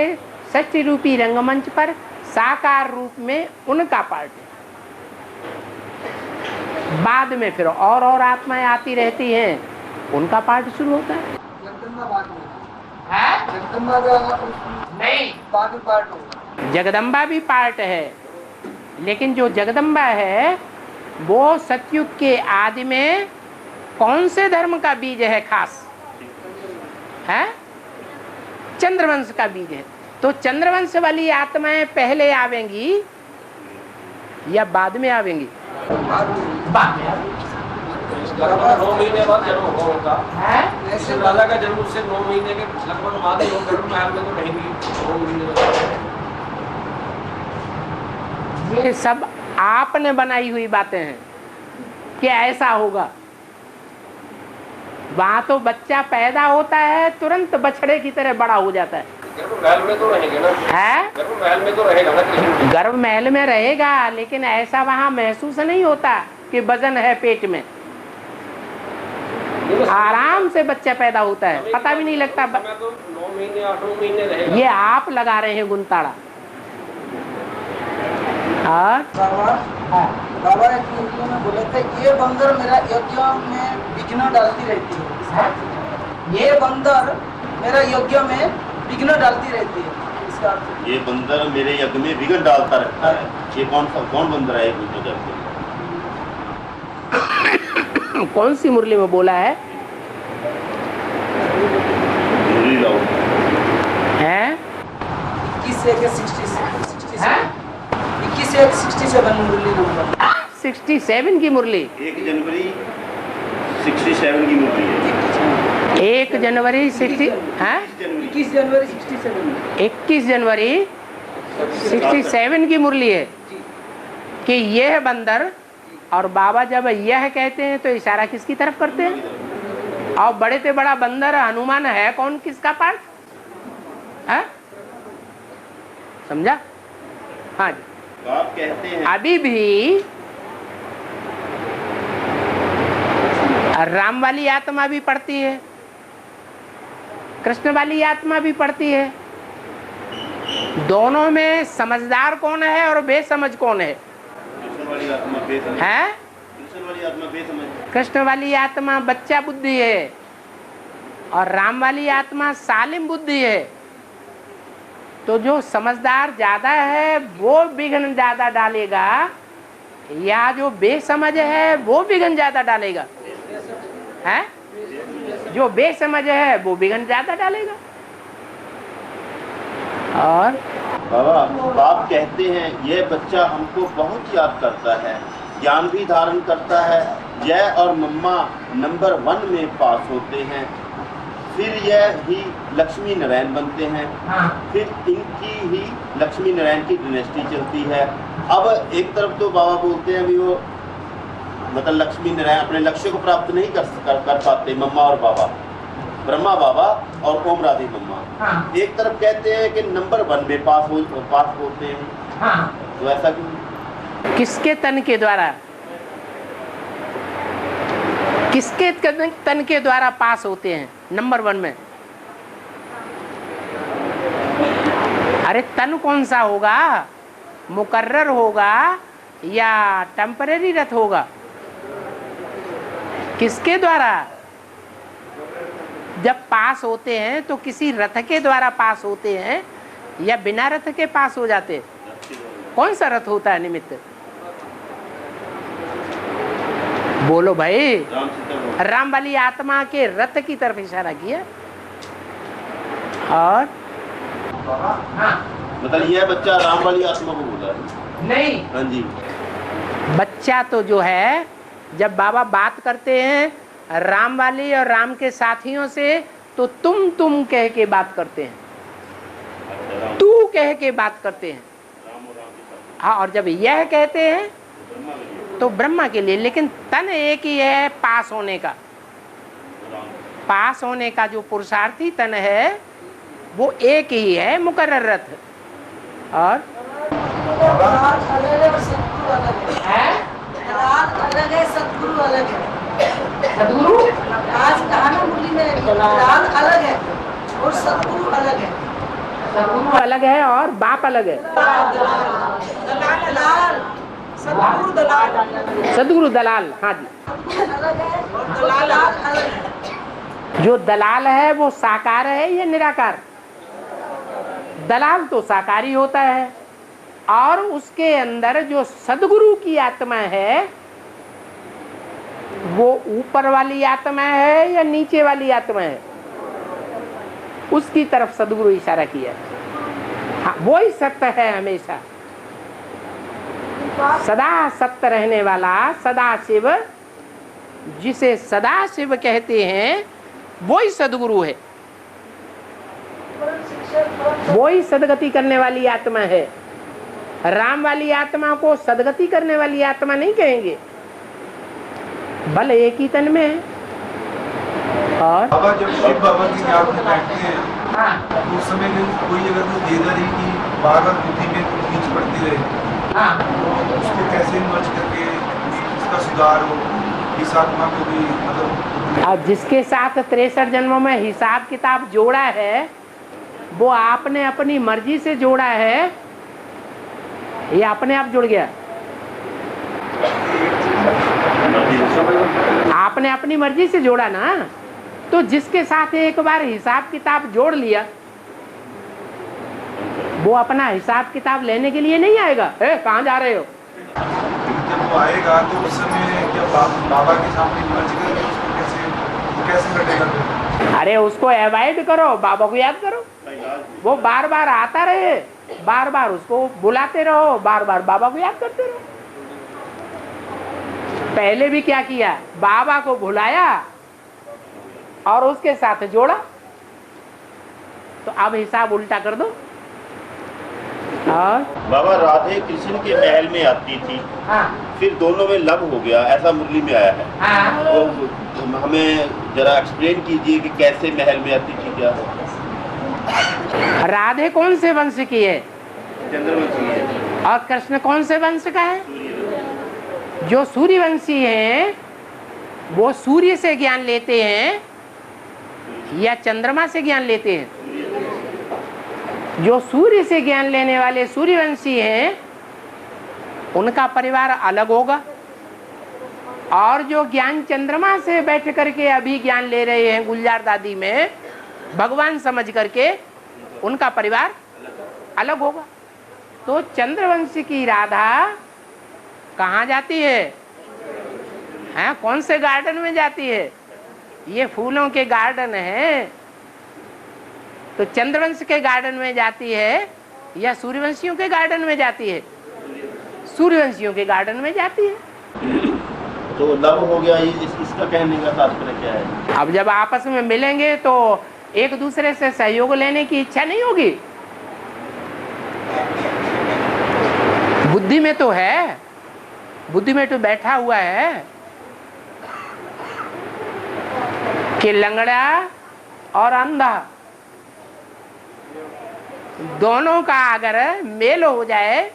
षष्ठी रूपी रंगमंच पर साकार रूप में उनका पार्ट है। बाद में फिर और आत्माएं आती रहती हैं, उनका पार्ट शुरू होता है। नहीं, जगदम्बा भी पार्ट है, लेकिन जो जगदम्बा है वो सतयुग के आदि में कौन से धर्म का बीज है? खास है चंद्रवंश का बीज है। तो चंद्रवंश वाली आत्माएं पहले आवेंगी या बाद में आवेंगी? बाद में आवेंगी। 9 महीने बाद जन्म होगा उनका। राजा का जन्म उससे 9 महीने के लगभग बाद ही होगा। महल में तो रहेंगी 9 महीने। ये सब आपने बनाई हुई बातें हैं कि ऐसा होगा। वहां तो बच्चा पैदा होता है तुरंत बछड़े की तरह बड़ा हो जाता है। महल में तो रहेंगे ना? है महल में तो रहेगा ना? गर्भ महल में रहेगा, लेकिन ऐसा वहां महसूस नहीं होता कि वजन है पेट में। आराम से बच्चा पैदा होता है, पता भी नहीं लगता। 9 महीने 8 महीने रहेगा। ये आप लगा रहे हैं गुंताड़ा। बाबा एक वीडियो में बोले थे, ये बंदर मेरा यज्ञ में विघ्न डालती रहती है। ये बंदर मेरा यज्ञ में विघ्न डालती रहती है, इसका ये बंदर मेरे यज्ञ में विघ्न डालता रहता है। ये कौन बंदर है? कौन सी मुरली में बोला है? हैं? 21/1/67 मुरली नंबर 67 की मुरली। 1 जनवरी 67 की मुरली है। 1 जनवरी 60 हैं? 21 जनवरी 67 21 जनवरी 67 की मुरली है कि यह बंदर। और बाबा जब यह कहते हैं तो इशारा किसकी तरफ करते हैं? और बड़े से बड़ा बंदर हनुमान है कौन, किसका पार्ट है? समझा? हाँ जी। आप कहते हैं अभी भी राम वाली आत्मा भी पढ़ती है, कृष्ण वाली आत्मा भी पढ़ती है। दोनों में समझदार कौन है और बेसमझ कौन है? कृष्ण वाली आत्मा बेसमझ है? कृष्ण वाली आत्मा बेसमझ। कृष्ण वाली आत्मा बच्चा बुद्धि है और राम वाली आत्मा सालिम बुद्धि है। तो जो समझदार ज्यादा है वो विघ्न ज्यादा डालेगा, या जो बेसमझ है वो विघ्न ज्यादा डालेगा? है? जो बेसमझ है वो विघ्न ज्यादा डालेगा। और बाबा बाप कहते हैं यह बच्चा हमको बहुत याद करता है, ज्ञान भी धारण करता है। जय और मम्मा नंबर 1 में पास होते हैं, फिर यह ही लक्ष्मी नारायण बनते हैं। फिर इनकी ही लक्ष्मी नारायण की डायनेस्टी चलती है। अब एक तरफ तो बाबा बोलते हैं भी वो मतलब लक्ष्मी नारायण अपने लक्ष्य को प्राप्त नहीं कर पाते, मम्मा और बाबा, ब्रह्मा बाबा और ओम राधे मम्मा। एक तरफ कहते हैं कि नंबर 1 में पास होते हैं। तो ऐसा क्यों? किसके तन के द्वारा, किसके तन के द्वारा पास होते हैं नंबर 1 में? अरे तन कौन सा होगा? मुकर्रर होगा या टेम्परेरी रथ होगा? किसके द्वारा? जब पास होते हैं तो किसी रथ के द्वारा पास होते हैं या बिना रथ के पास हो जाते? कौन सा रथ होता है निमित्त? बोलो भाई। राम वाली आत्मा के रथ की तरफ इशारा किया। और मतलब यह बच्चा राम वाली आत्मा को बोला है? नहीं। हाँ जी। बच्चा तो जो है जब बाबा बात करते हैं राम वाली और राम के साथियों से तो तुम कह के बात करते हैं, तू कह के बात करते हैं। हाँ, और जब यह कहते हैं तो ब्रह्मा के लिए। लेकिन तन एक ही है पास होने का। पास होने का जो पुरुषार्थी तन है वो एक ही है, मुकर्रर रथ। और राज अलग है और सतगुरु अलग है। राज अलग है, सतगुरु अलग है। सदगुरु आज कहा ना मुरली में, राज अलग है और सतगुरु अलग है। सदगुरु अलग है और बाप अलग है। दलाल सतगुरु दलाल सदगुरु दलाल। हाँ जी। अलग है और दलाल अलग है। जो दलाल है वो साकार है या निराकार? दलाल तो साकारी होता है। और उसके अंदर जो सदगुरु की आत्मा है वो ऊपर वाली आत्मा है या नीचे वाली आत्मा है? उसकी तरफ सदगुरु इशारा किया। हाँ, वो ही सत्य है हमेशा, सदा सत्य रहने वाला सदा शिव, जिसे सदा शिव कहते हैं वो ही सदगुरु है। वो ही सदगति करने वाली आत्मा है। राम वाली आत्मा को सदगति करने वाली आत्मा नहीं कहेंगे, बल एक ही तन में है। और बाबा जब शिव बाबा की याद में बैठते हैं हाँ, तो उस समय में कोई अगर वो देदा रही कि बार बार बुद्धि में खींच पड़ती रहे हाँ, तो उसको कैसे मर्ज करके उसका सुधार हो, इस आत्मा को भी मतलब। और जिसके साथ 63 जन्मों में हिसाब किताब जोड़ा है वो आपने अपनी मर्जी से जोड़ा है या अपने आप जुड़ गया? आपने अपनी मर्जी से जोड़ा ना। तो जिसके साथ एक बार हिसाब किताब जोड़ लिया वो अपना हिसाब किताब लेने के लिए नहीं आएगा। कहाँ जा रहे हो? जब वो आएगा तो उस समय क्या बाबा के सामने मर्ज करेंगे, उसको कैसे कटेगा फिर? अरे उसको अवॉइड करो, बाबा को याद करो। वो बार बार आता रहे, बार बार उसको बुलाते रहो, बार बार बाबा को याद करते रहो। पहले भी क्या किया, बाबा को भुलाया और उसके साथ जोड़ा, तो अब हिसाब उल्टा कर दो। और बाबा राधे कृष्ण के महल में आती थी, हाँ फिर दोनों में लव हो गया, ऐसा मुरली में आया है। हाँ तो हमें जरा एक्सप्लेन कीजिए कि कैसे महल में आती थी, क्या है? राधे कौन से वंश की है? चंद्रवंशी है। और कृष्ण कौन से वंश का है? जो सूर्यवंशी हैं वो सूर्य से ज्ञान लेते हैं या चंद्रमा से ज्ञान लेते हैं? जो सूर्य से ज्ञान लेने वाले सूर्यवंशी हैं उनका परिवार अलग होगा, और जो ज्ञान चंद्रमा से बैठ करके अभी ज्ञान ले रहे हैं गुलजार दादी में भगवान समझ करके, उनका परिवार अलग होगा। तो चंद्रवंशी की राधा कहाँ जाती है? हैं, कौन से गार्डन में जाती है? ये फूलों के गार्डन है, तो चंद्रवंश के गार्डन में जाती है या सूर्यवंशियों के गार्डन में जाती है? सूर्यवंशियों के गार्डन में जाती है। तो लव हो गया, इसका कहने का तात्पर्य क्या है? अब जब आपस में मिलेंगे तो एक दूसरे से सहयोग लेने की इच्छा नहीं होगी? बुद्धि में तो है, बुद्धि में तो बैठा हुआ है कि लंगड़ा और अंधा दोनों का अगर मेल हो जाए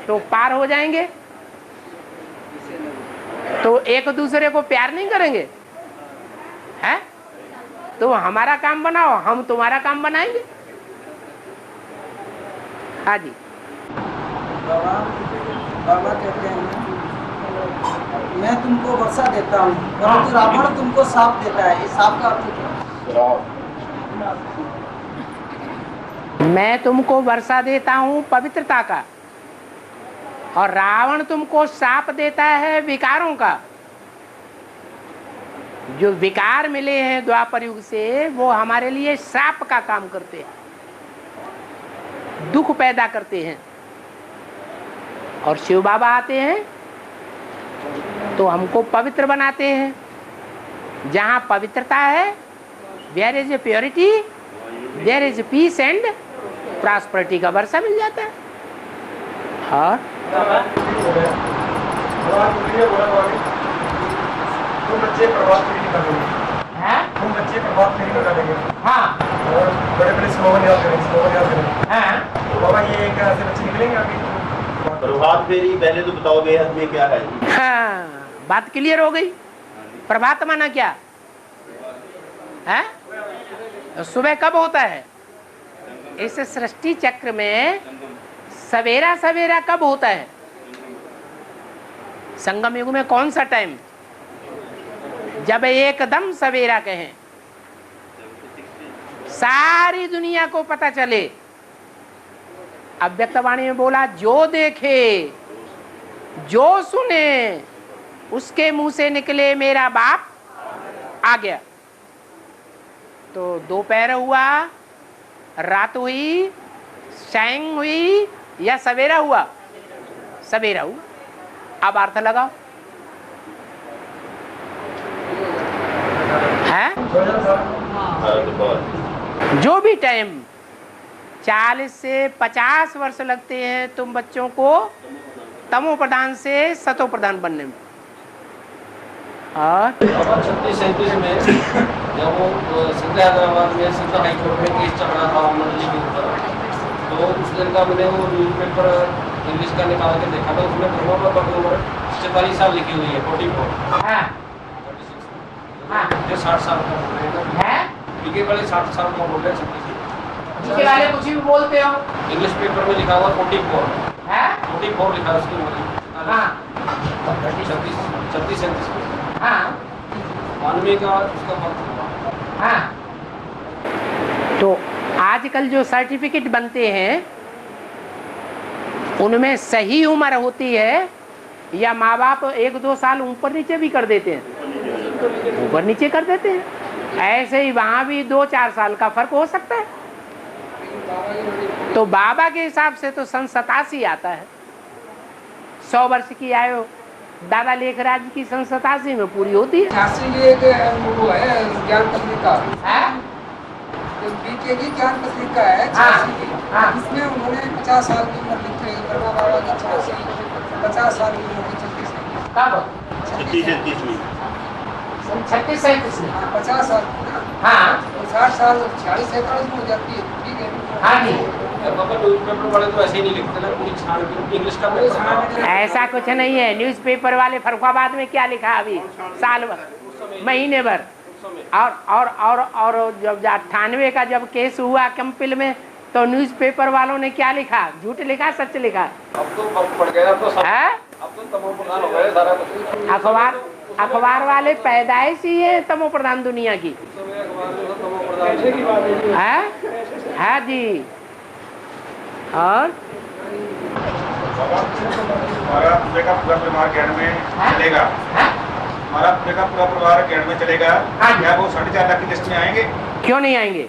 तो पार हो जाएंगे। तो एक दूसरे को प्यार नहीं करेंगे, है? तो हमारा काम बनाओ, हम तुम्हारा काम बनाएंगे। हाँ जी। बाबा कहते हैं मैं तुमको वर्षा देता हूँ परंतु रावण तुमको साप देता है, इस साप का अर्थ क्या? मैं तुमको वर्षा देता हूँ पवित्रता का, और रावण तुमको शाप देता है विकारों का। जो विकार मिले हैं द्वापर युग से वो हमारे लिए श्राप का काम करते हैं, दुख पैदा करते हैं। और शिव बाबा आते हैं तो हमको पवित्र बनाते हैं। जहाँ पवित्रता है there is a purity, there is peace and prosperity का वर्षा मिल जाता है। और तुम बच्चे प्रभात फेरी कर देंगे, तुम बच्चे प्रभात फेरी कर देंगे, हाँ और बड़े बड़े स्लोगन याद करेंगे, स्लोगन याद करेंगे। हाँ तो बाबा ये कैसे बच्चे निकलेंगे अभी? प्रभात फेरी पहले तो बताओ बेहद में क्या है? हाँ, बात क्लियर हो गई। प्रभात माना क्या है? सुबह कब होता है? इस सृष्टि चक्र में सवेरा सवेरा कब होता है? संगम युग में कौन सा टाइम? जब एकदम सवेरा कहें, सारी दुनिया को पता चले। अव्यक्तवाणी में बोला जो देखे जो सुने उसके मुंह से निकले मेरा बाप आ गया। तो दोपहर हुआ, रात हुई, शाम हुई या सवेरा हुआ? सवेरा हुआ। अब अर्थ लगाओ, है? जो भी टाइम 40 से 50 वर्ष लगते हैं तुम बच्चों को तमो प्रधान से सतो प्रधान बनने में। और 36-37 में जब वो सिद्ध हैदराबाद में सिद्ध हाईकोर्ट में केस चल रहा था मंडली के ऊपर, तो उस दिन का मैंने वो न्यूज़पेपर इंग्लिश का निकाल के देखा था। उसमें ब्रह्मा बाबा की उम्र 44 साल लिखी हुई है, 44। हाँ, 60 साल का है? पीके वाले 60 साल का बोल रहे हैं। इसके बारे में कुछ भी बोलते हो? इंग्लिश पेपर में लिखा हुआ 44 है? 44 लिखा है उसकी उम्र। हाँ 36-37 हाँ मानवीय का उसका वक्त हुआ। हाँ। तो आजकल जो सर्टिफिकेट बनते हैं उनमें सही उम्र होती है या माँ बाप 1-2 साल ऊपर नीचे भी कर देते हैं, ऊपर नीचे कर देते हैं। ऐसे ही वहां भी 2-4 साल का फर्क हो सकता है। तो बाबा के हिसाब से तो सन 87 आता है, 100 वर्ष की आयु दादा लेखराज की सन 87 में पूरी होती है। वो है ज्ञान पत्रिका, बीकेजी ज्ञान पत्रिका है 86 की। इसमें उन्होंने 50 साल की उम्र लिखी है, ब्रह्मा बाबा की 50 साल की उम्र की 36 में 36-37 में 50 साल की ना। हाँ 60 साल 46-47 में हो जाती है, ठीक है। हाँ जी। पापा न्यूज़पेपर वाले तो ऐसे ही नहीं लिखते ना, पूरी छान के इंग्लिश का पेपर। ऐसा कुछ नहीं है। न्यूज़पेपर वाले फरुखाबाद में क्या लिखा अभी साल भर, महीने भर। और जब 98 का जब केस हुआ कंपिल में, तो न्यूज़पेपर वालों ने क्या लिखा, झूठ लिखा सच लिखा? अब तो फर्क पड़ गया, अब तो तमो प्रधान हो गए सारा कुछ। अखबार वाले पैदाइश ही है तमो प्रधान दुनिया की। हाँ जी। और हमारा पूरे का पूरा परिवार ज्ञान में चलेगा, हमारा पूरे का पूरा परिवार ज्ञान में चलेगा, क्या वो 4.5 लाख की लिस्ट में आएंगे? क्यों नहीं आएंगे?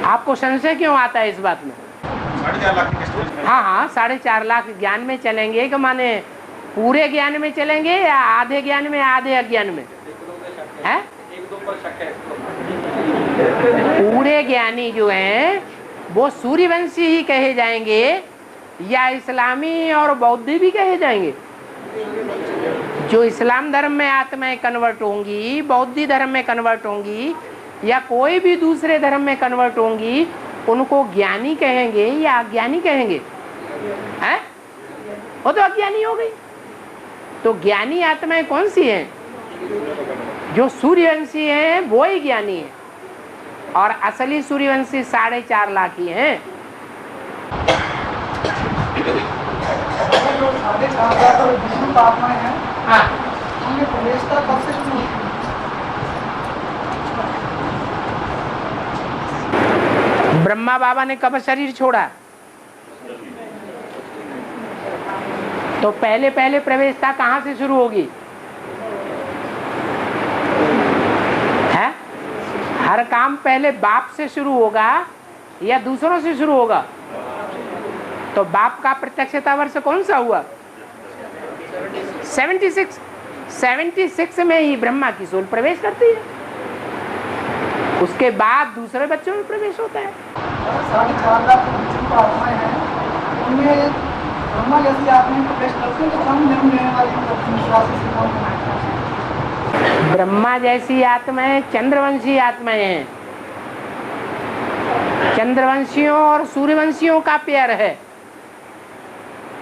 आपको संशय क्यों आता है इस बात में? 4.5 लाख की लिस्ट में। हाँ 4.5 लाख ज्ञान में चलेंगे कि माने पूरे ज्ञान में चलेंगे या आधे ज्ञान में आधे अज्ञान में? है 1-2 पर शक है। पूरे ज्ञानी जो हैं वो सूर्यवंशी ही कहे जाएंगे या इस्लामी और बौद्धी भी कहे जाएंगे? जो इस्लाम धर्म में आत्माएं कन्वर्ट होंगी, बौद्धी धर्म में कन्वर्ट होंगी या कोई भी दूसरे धर्म में कन्वर्ट होंगी, उनको ज्ञानी कहेंगे या अज्ञानी कहेंगे? हैं? वो तो अज्ञानी हो गई। तो ज्ञानी आत्माएं कौन सी हैं? जो सूर्यवंशी हैं वो ही ज्ञानी है, और असली सूर्यवंशी 4.5 लाख ही हैं। ब्रह्मा बाबा ने कब शरीर छोड़ा? तो पहले प्रवेशता कहाँ से शुरू होगी? है? हर काम पहले बाप से शुरू होगा या दूसरों से शुरू होगा? तो बाप का प्रत्यक्षता वर्ष कौन सा हुआ? 76 में ही ब्रह्मा की सोल प्रवेश करती है, उसके बाद दूसरे बच्चों में प्रवेश होता है। 4.5 लाख आत्माएं हैं, उनमें ब्रह्मा जैसी आत्माएं प्रवेश करते हैं, तो कम जन्म लेने वाली ब्रह्मा जैसी आत्माएं चंद्रवंशी आत्माएं हैं। चंद्रवंशियों और सूर्यवंशियों का पेयर है।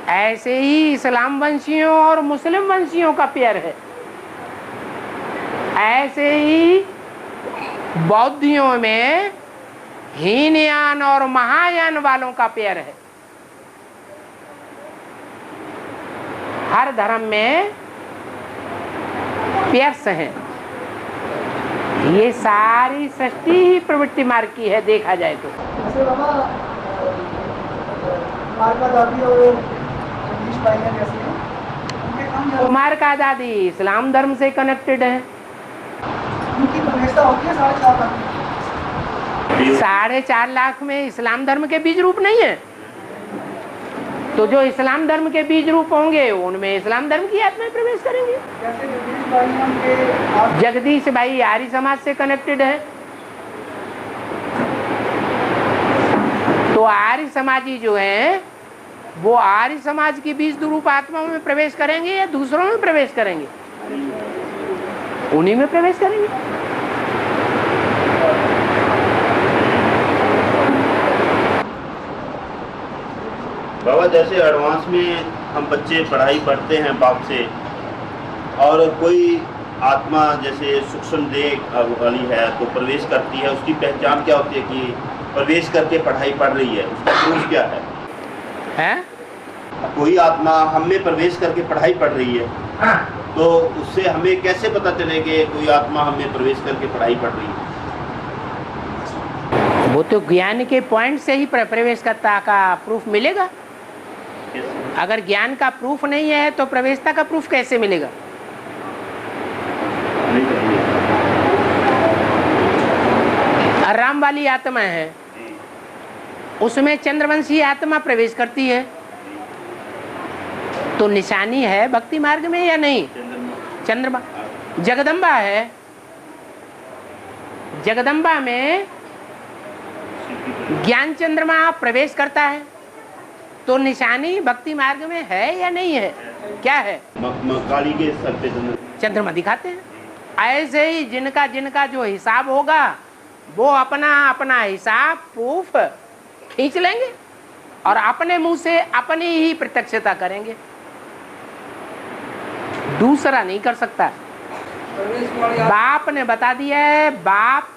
ऐसे ही इस्लाम वंशियों और मुस्लिम वंशियों का पेयर है। ऐसे ही बौद्धियों में हीनयान और महायान वालों का पेयर है। हर धर्म में पेयर्स हैं। ये सारी सृष्टि ही प्रवृत्ति मार्ग की है, देखा जाए तो। कुमार का दादी इस्लाम धर्म से कनेक्टेड है। उनकी प्रवेशता होती है 4.5 लाख। 4.5 लाख में इस्लाम धर्म के बीज रूप नहीं है। तो जो इस्लाम धर्म के बीज रूप होंगे उनमें इस्लाम धर्म की आत्माएं प्रवेश करेंगे। जगदीश भाई आर्य समाज से कनेक्टेड है, तो आर्य समाजी जो है वो आर्य समाज की बीज रूप आत्माओं में प्रवेश करेंगे या दूसरों में प्रवेश करेंगे? उन्हीं में प्रवेश करेंगे। बाबा जैसे एडवांस में हम बच्चे पढ़ाई पढ़ते हैं बाप से, और कोई आत्मा जैसे सूक्ष्म देह वाली है तो प्रवेश करती है, उसकी पहचान क्या होती है कि प्रवेश करके पढ़ाई पढ़ रही है, उसका प्रूफ क्या है? कोई आत्मा हम में प्रवेश करके पढ़ाई पढ़ रही है, तो उससे हमें कैसे पता चले कि कोई आत्मा हम में प्रवेश करके पढ़ाई पढ़ रही है? वो तो ज्ञान के पॉइंट से ही प्रवेश करता का प्रूफ मिलेगा। अगर ज्ञान का प्रूफ नहीं है तो प्रवेशता का प्रूफ कैसे मिलेगा? राम वाली आत्मा है, उसमें चंद्रवंशी आत्मा प्रवेश करती है, तो निशानी है भक्ति मार्ग में या नहीं? चंद्रमा। जगदम्बा है, जगदम्बा में ज्ञान चंद्रमा प्रवेश करता है, तो निशानी भक्ति मार्ग में है या नहीं है? क्या है? काली के सर पे चंद्रमा दिखाते हैं। ऐसे ही जिनका जिनका जो हिसाब होगा वो अपना अपना हिसाब प्रूफ खींच लेंगे और अपने मुंह से अपनी ही प्रत्यक्षता करेंगे, दूसरा नहीं कर सकता। बाप ने बता दिया है, बाप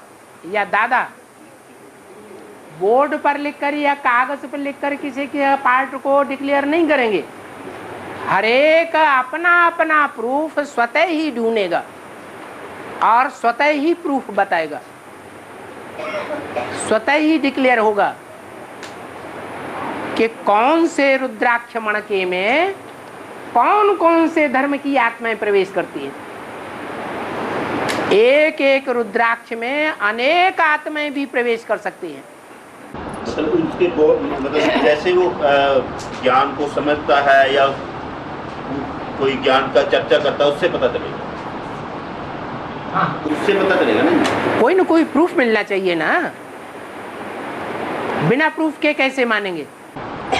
या दादा बोर्ड पर लिखकर या कागज पर लिखकर किसी के पार्ट को डिक्लेयर नहीं करेंगे। हर एक अपना अपना प्रूफ स्वतः ही ढूंढेगा और स्वतः ही प्रूफ बताएगा, स्वतः ही डिक्लेयर होगा कि कौन से रुद्राक्ष मणके में कौन कौन से धर्म की आत्माएं प्रवेश करती हैं। एक एक रुद्राक्ष में अनेक आत्माएं भी प्रवेश कर सकती हैं। मतलब उसके मतलब जैसे वो ज्ञान को समझता है या कोई ज्ञान का चर्चा करता है, उससे पता चलेगा। हाँ, उससे पता चलेगा ना, कोई न कोई प्रूफ मिलना चाहिए ना, बिना प्रूफ के कैसे मानेंगे?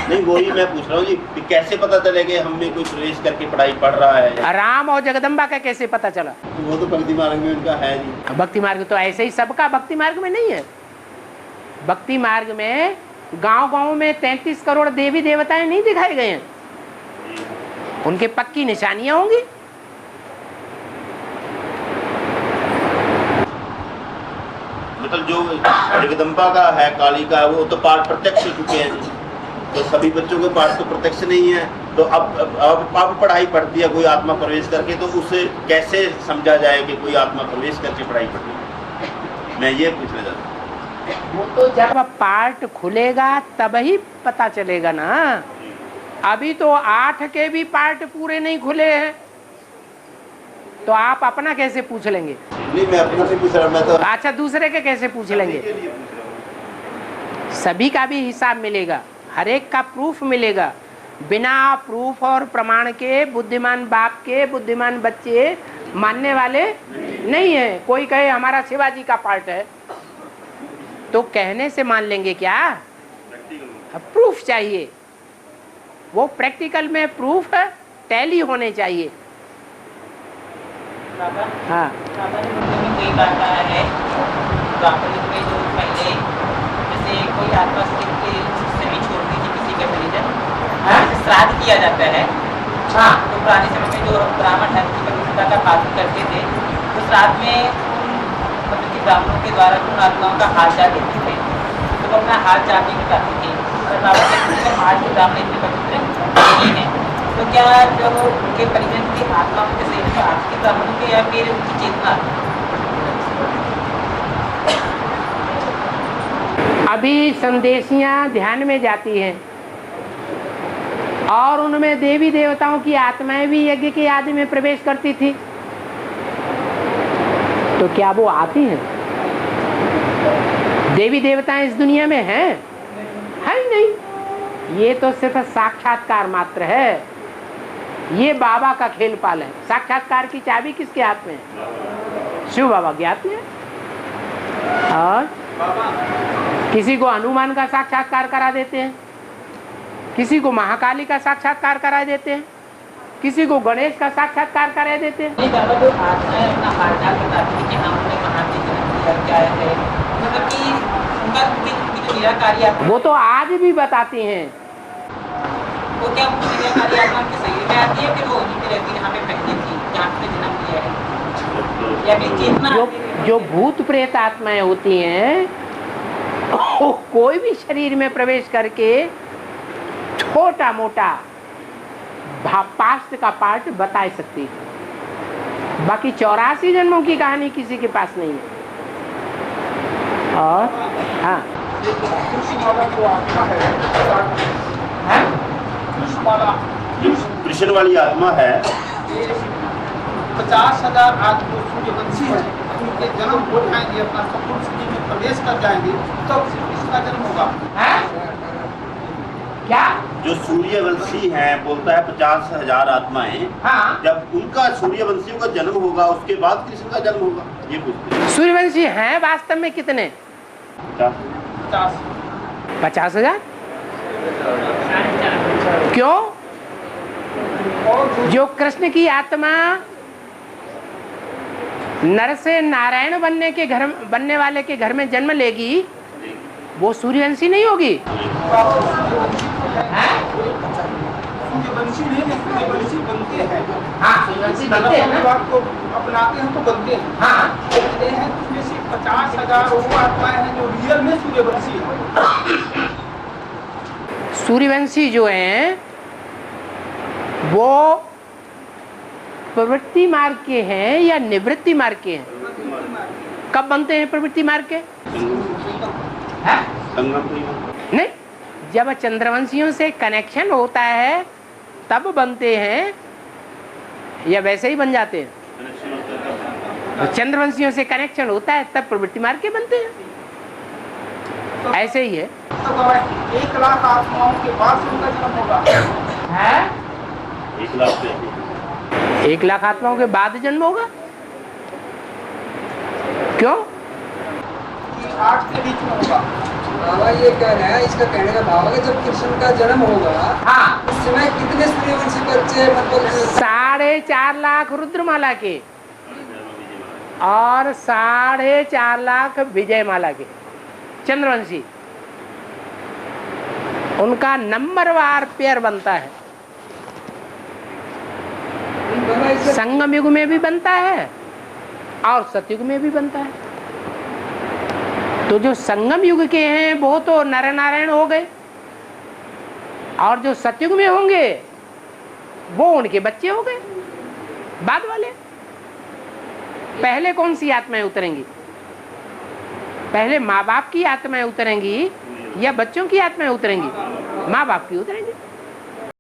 नहीं, वही मैं पूछ रहा हूँ कि कैसे पता चलेगा हमें कोई प्रवेश करके पढ़ाई पढ़ रहा है। राम और जगदम्बा का कैसे पता चला? तो वो तो भक्ति मार्ग में उनका है नहीं। भक्ति मार्ग तो ऐसे ही सबका भक्ति मार्ग में नहीं है। भक्ति मार्ग में गांव-गांव में 33 करोड़ देवी देवताएं नहीं दिखाए गए हैं, उनके पक्की निशानियां होंगी। मतलब जो जगदम्बा का है, काली का, वो तो पाठ प्रत्यक्ष हो चुके हैं, तो सभी बच्चों के पाठ तो प्रत्यक्ष नहीं है। तो अब पढ़ाई पढ़ती है कोई आत्मा प्रवेश करके, तो उसे कैसे समझा जाए कि कोई आत्मा प्रवेश करके पढ़ाई पढ़ रही है? मैं ये पूछना चाहता हूँ। वो तो जब पार्ट खुलेगा तब ही पता चलेगा ना। अभी तो 8 के भी पार्ट पूरे नहीं खुले हैं, तो आप अपना कैसे पूछ लेंगे? नहीं, मैं अपना से पूछ रहा हूं, मैं तो। अच्छा, दूसरे के कैसे पूछ लेंगे? सभी का भी हिसाब मिलेगा, हर एक का प्रूफ मिलेगा। बिना प्रूफ और प्रमाण के बुद्धिमान बाप के बुद्धिमान बच्चे मानने वाले नहीं है। कोई कहे हमारा शिवाजी का पार्ट है, तो कहने से मान लेंगे क्या? प्रूफ चाहिए, वो प्रैक्टिकल में प्रूफ टैली होने चाहिए। हाँ, कई बात आया है में जो पहले जैसे कोई आत्मा से भी छोड़ती थी किसी के परिजन, श्राद्ध किया जाता है। हाँ, तो पुराने समय में जो ब्राह्मण धर्म की पवित्रता का पालन करते थे, तो श्राद्ध में मतलब कि ब्राह्मणों के द्वारा उन आत्माओं का हाथ जा देते थे, तो वो अपना हाथ जाके बताते थे। और बाबा कहते थे आज के ब्राह्मण इतने पवित्र नहीं है, तो क्या जो उनके परिजन की आत्मा उनके शरीर में आज के ब्राह्मणों के या फिर उनकी चेतना? अभी संदेशियां ध्यान में जाती हैं और उनमें देवी देवताओं की आत्माएं भी यज्ञ की आदि में प्रवेश करती थी, तो क्या वो आती हैं? देवी देवताएं इस दुनिया में हैं? है ही नहीं। ये तो सिर्फ साक्षात्कार मात्र है, ये बाबा का खेल पाल है। साक्षात्कार की चाबी किसके हाथ में है? शिव बाबा के हाथ में है। और किसी को हनुमान का साक्षात्कार करा देते हैं, किसी को महाकाली का साक्षात्कार करा देते हैं, किसी को गणेश का साक्षात्कार करा देते हैं। वो तो आज भी बताती हैं। वो क्या निराकारी आत्मा के शरीर में आती है, फिर वो वहीं पे रहती है जहाँ पे पहले थी, जहाँ पे जन्म लिया है, या फिर चेतना? जो भूत प्रेत आत्माएं होती हैं, कोई भी शरीर में प्रवेश करके छोटा मोटा पास्ट का पार्ट बता सकती है। बाकी 84 जन्मों की कहानी किसी के पास नहीं है। और हाँ, कृष्ण माला जो आत्मा है, कृष्ण माला कृष्ण वाली आत्मा है 50,000 आदमी सूर्यवंशी है, उनके जन्म हो जाएंगे, अपना सपूर्ण स्थिति में प्रवेश कर जाएंगे, तब श्री कृष्ण का जन्म होगा। क्या? जो सूर्यवंशी हैं, बोलता है 50,000 आत्माएं, हाँ। जब उनका सूर्यवंशियों का जन्म होगा उसके बाद कृष्ण का जन्म होगा, ये पूछते हैं। सूर्यवंशी हैं वास्तव में कितने? 50,000। क्यों? जो कृष्ण की आत्मा नर से नारायण बनने वाले के घर में जन्म लेगी, वो सूर्यवंशी नहीं होगी। सूर्यवंशी नहीं, सूर्यवंशी बनते हैं। हाँ, सूर्यवंशी बनते हैं ना, बात को अपनाते हैं तो बनते हैं। हाँ, कहते हैं उसमें से 50,000 वो आत्माएं हैं जो रियल में सूर्यवंशी हैं। सूर्यवंशी जो हैं वो प्रवृत्ति मार्ग के हैं या निवृत्ति मार्ग के हैं? कब बनते हैं प्रवृत्ति मार्ग के? नहीं, जब चंद्रवंशियों से कनेक्शन होता है तब बनते हैं या वैसे ही बन जाते हैं? चंद्रवंशियों से कनेक्शन होता है तब प्रवृत्ति मार्ग के बनते हैं। ऐसे ही है। तो 1 लाख आत्माओं के बाद उनका जन्म होगा। 1 लाख आत्माओं के बाद जन्म होगा? क्यों? 8 के बीच में होगा। बाबा ये कह रहे हैं, इसका कहने का भाव है कि जब कृष्ण का जन्म होगा, हाँ, उस समय कितने सूर्यवंशी बच्चे, मतलब 4.5 लाख रुद्रमाला के और 4.5 लाख विजयमाला के चंद्रवंशी, उनका नंबरवार पेयर बनता है। संगम युग में भी बनता है और सतयुग में भी बनता है। तो जो संगम युग के हैं वो तो नर नारायण हो गए, और जो सतयुग में होंगे वो उनके बच्चे हो गए बाद वाले। पहले कौन सी आत्माएं उतरेंगी? पहले माँ बाप की आत्माएं उतरेंगी या बच्चों की आत्माएं उतरेंगी? माँ बाप की उतरेंगी।